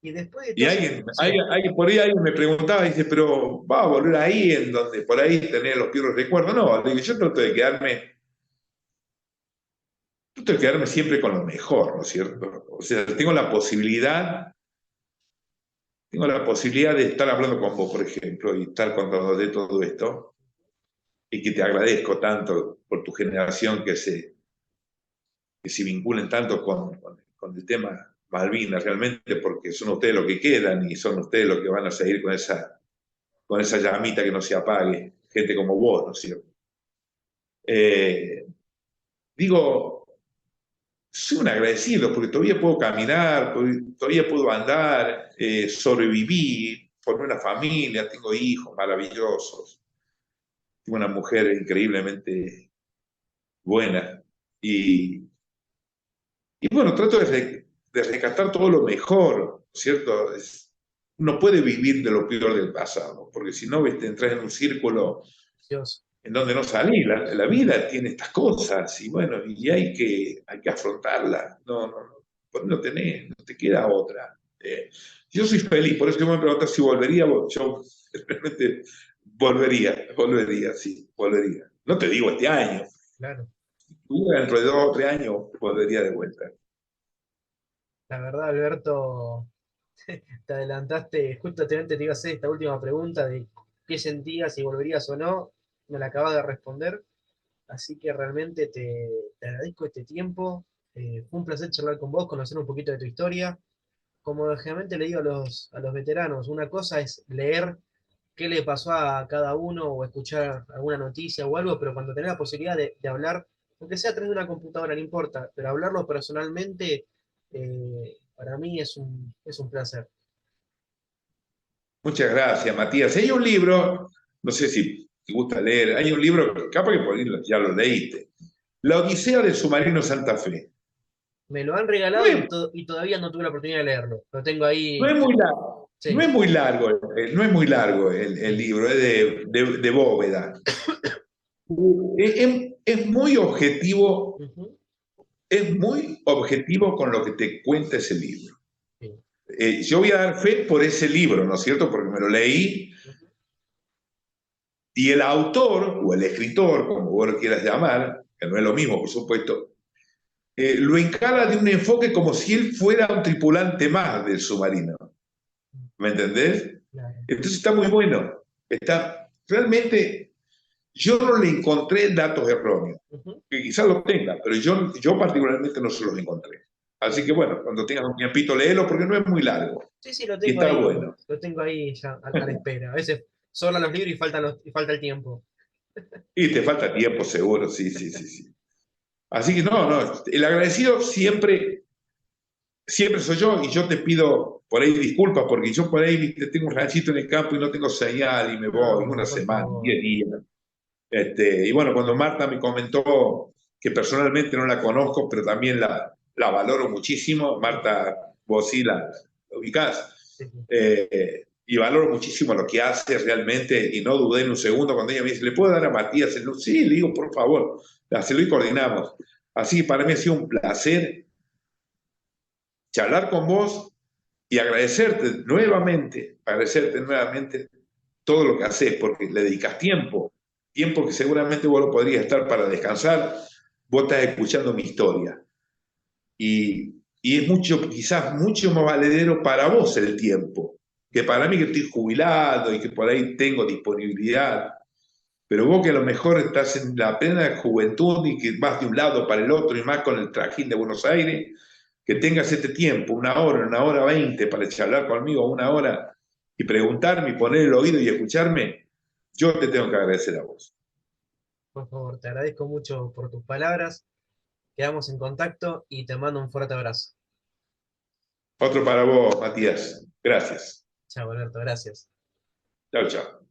Speaker 3: Y después de
Speaker 4: Y por ahí alguien me preguntaba, dice, pero ¿va a volver ahí en donde por ahí tener los peores recuerdos? No, digo, yo trato de quedarme siempre con lo mejor, ¿no es cierto? O sea, tengo la posibilidad de estar hablando con vos, por ejemplo, y estar contando de todo esto, y que te agradezco tanto por tu generación que se vinculen tanto con el tema Malvinas realmente, porque son ustedes los que quedan y son ustedes los que van a seguir con esa llamita que no se apague, gente como vos, ¿no es cierto? Digo, soy un agradecido porque todavía puedo caminar, todavía puedo andar, sobreviví, formé una familia, tengo hijos maravillosos, tengo una mujer increíblemente buena y bueno, trato de rescatar todo lo mejor, ¿cierto? Uno puede vivir de lo peor del pasado, porque si no, ¿viste? Entras en un círculo
Speaker 3: Dios.
Speaker 4: en donde no salís. La vida tiene estas cosas y bueno, y hay que afrontarlas. Pues no te queda otra. Yo soy feliz, por eso que me preguntas si volvería, yo realmente volvería, sí, volvería. No te digo este año,
Speaker 3: Claro.
Speaker 4: dentro de 2 o 3 años volvería de vuelta.
Speaker 3: La verdad, Alberto, te adelantaste, justamente te iba a hacer esta última pregunta de qué sentías, si volverías o no, me la acabas de responder, así que realmente te agradezco este tiempo, fue un placer charlar con vos, conocer un poquito de tu historia. Como generalmente le digo a los veteranos, una cosa es leer qué le pasó a cada uno o escuchar alguna noticia o algo, pero cuando tenés la posibilidad de hablar, aunque sea a través de una computadora, no importa, pero hablarlo personalmente, para mí es un placer.
Speaker 4: Muchas gracias, Matías. Hay un libro, no sé si te gusta leer, hay un libro, capaz que por ahí ya lo leíste, La Odisea del Submarino Santa Fe.
Speaker 3: Me lo han
Speaker 4: No
Speaker 3: regalado
Speaker 4: es,
Speaker 3: y todavía no tuve la oportunidad de leerlo. Lo tengo
Speaker 4: no
Speaker 3: ahí,
Speaker 4: es muy largo, no
Speaker 3: sí.
Speaker 4: es muy largo, no es muy largo el libro, es de Bóveda. Es muy objetivo,
Speaker 3: Ujú,
Speaker 4: es muy objetivo con lo que te cuenta ese libro.
Speaker 3: sí,
Speaker 4: Yo voy a dar fe por ese libro, ¿no es cierto? Porque me lo leí
Speaker 3: ujú,
Speaker 4: y el autor, o el escritor, como vos lo quieras llamar, que no es lo mismo, por supuesto, lo encara de un enfoque como si él fuera un tripulante más del submarino. ¿Me entendés?
Speaker 3: claro,
Speaker 4: Entonces está muy bueno. Realmente, yo no le encontré datos erróneos,
Speaker 3: ujú,
Speaker 4: que quizás los tenga, pero yo particularmente no se los encontré. Así que
Speaker 3: bien.
Speaker 4: bueno, cuando tengas un tiempito, léelo porque no es muy largo
Speaker 3: Sí, sí,
Speaker 4: y está bueno.
Speaker 3: lo tengo ahí ya a la espera. A veces sobran los libros y y falta el tiempo.
Speaker 4: Y te falta tiempo seguro, sí, sí, sí, sí. Así que no, el agradecido siempre soy yo y yo te pido por ahí disculpas porque yo por ahí ¿viste? Tengo un ranchito en el campo y no tengo señal y me voy una
Speaker 3: No, por
Speaker 4: semana,
Speaker 3: favor.
Speaker 4: 10 días. Y bueno, cuando Marta me comentó que personalmente no la conozco, pero también la valoro muchísimo, Marta, vos sí la ubicás,
Speaker 3: Sí, sí.
Speaker 4: y valoro muchísimo lo que hace realmente y no dudé en un segundo cuando ella me dice, ¿le puedo dar a Matías el luz? Sí, le digo, por favor, hacelo y coordinamos. Así que para mí ha sido un placer charlar con vos y agradecerte nuevamente todo lo que haces, porque le dedicas tiempo que seguramente vos lo podrías estar para descansar, vos estás escuchando mi historia. Y es quizás mucho más valedero para vos el tiempo, que para mí que estoy jubilado y que por ahí tengo disponibilidad, pero vos que a lo mejor estás en la plena juventud y que vas de un lado para el otro y más con el trajín de Buenos Aires, que tengas este tiempo, 1 hora, 1 hora 20 para charlar conmigo, 1 hora y preguntarme y poner el oído y escucharme, yo te tengo que agradecer a vos.
Speaker 3: Por favor, te agradezco mucho por tus palabras. Quedamos en contacto y te mando un fuerte abrazo.
Speaker 4: Otro para vos, Matías. Gracias.
Speaker 3: Chao, Alberto, gracias.
Speaker 4: Chao, chao.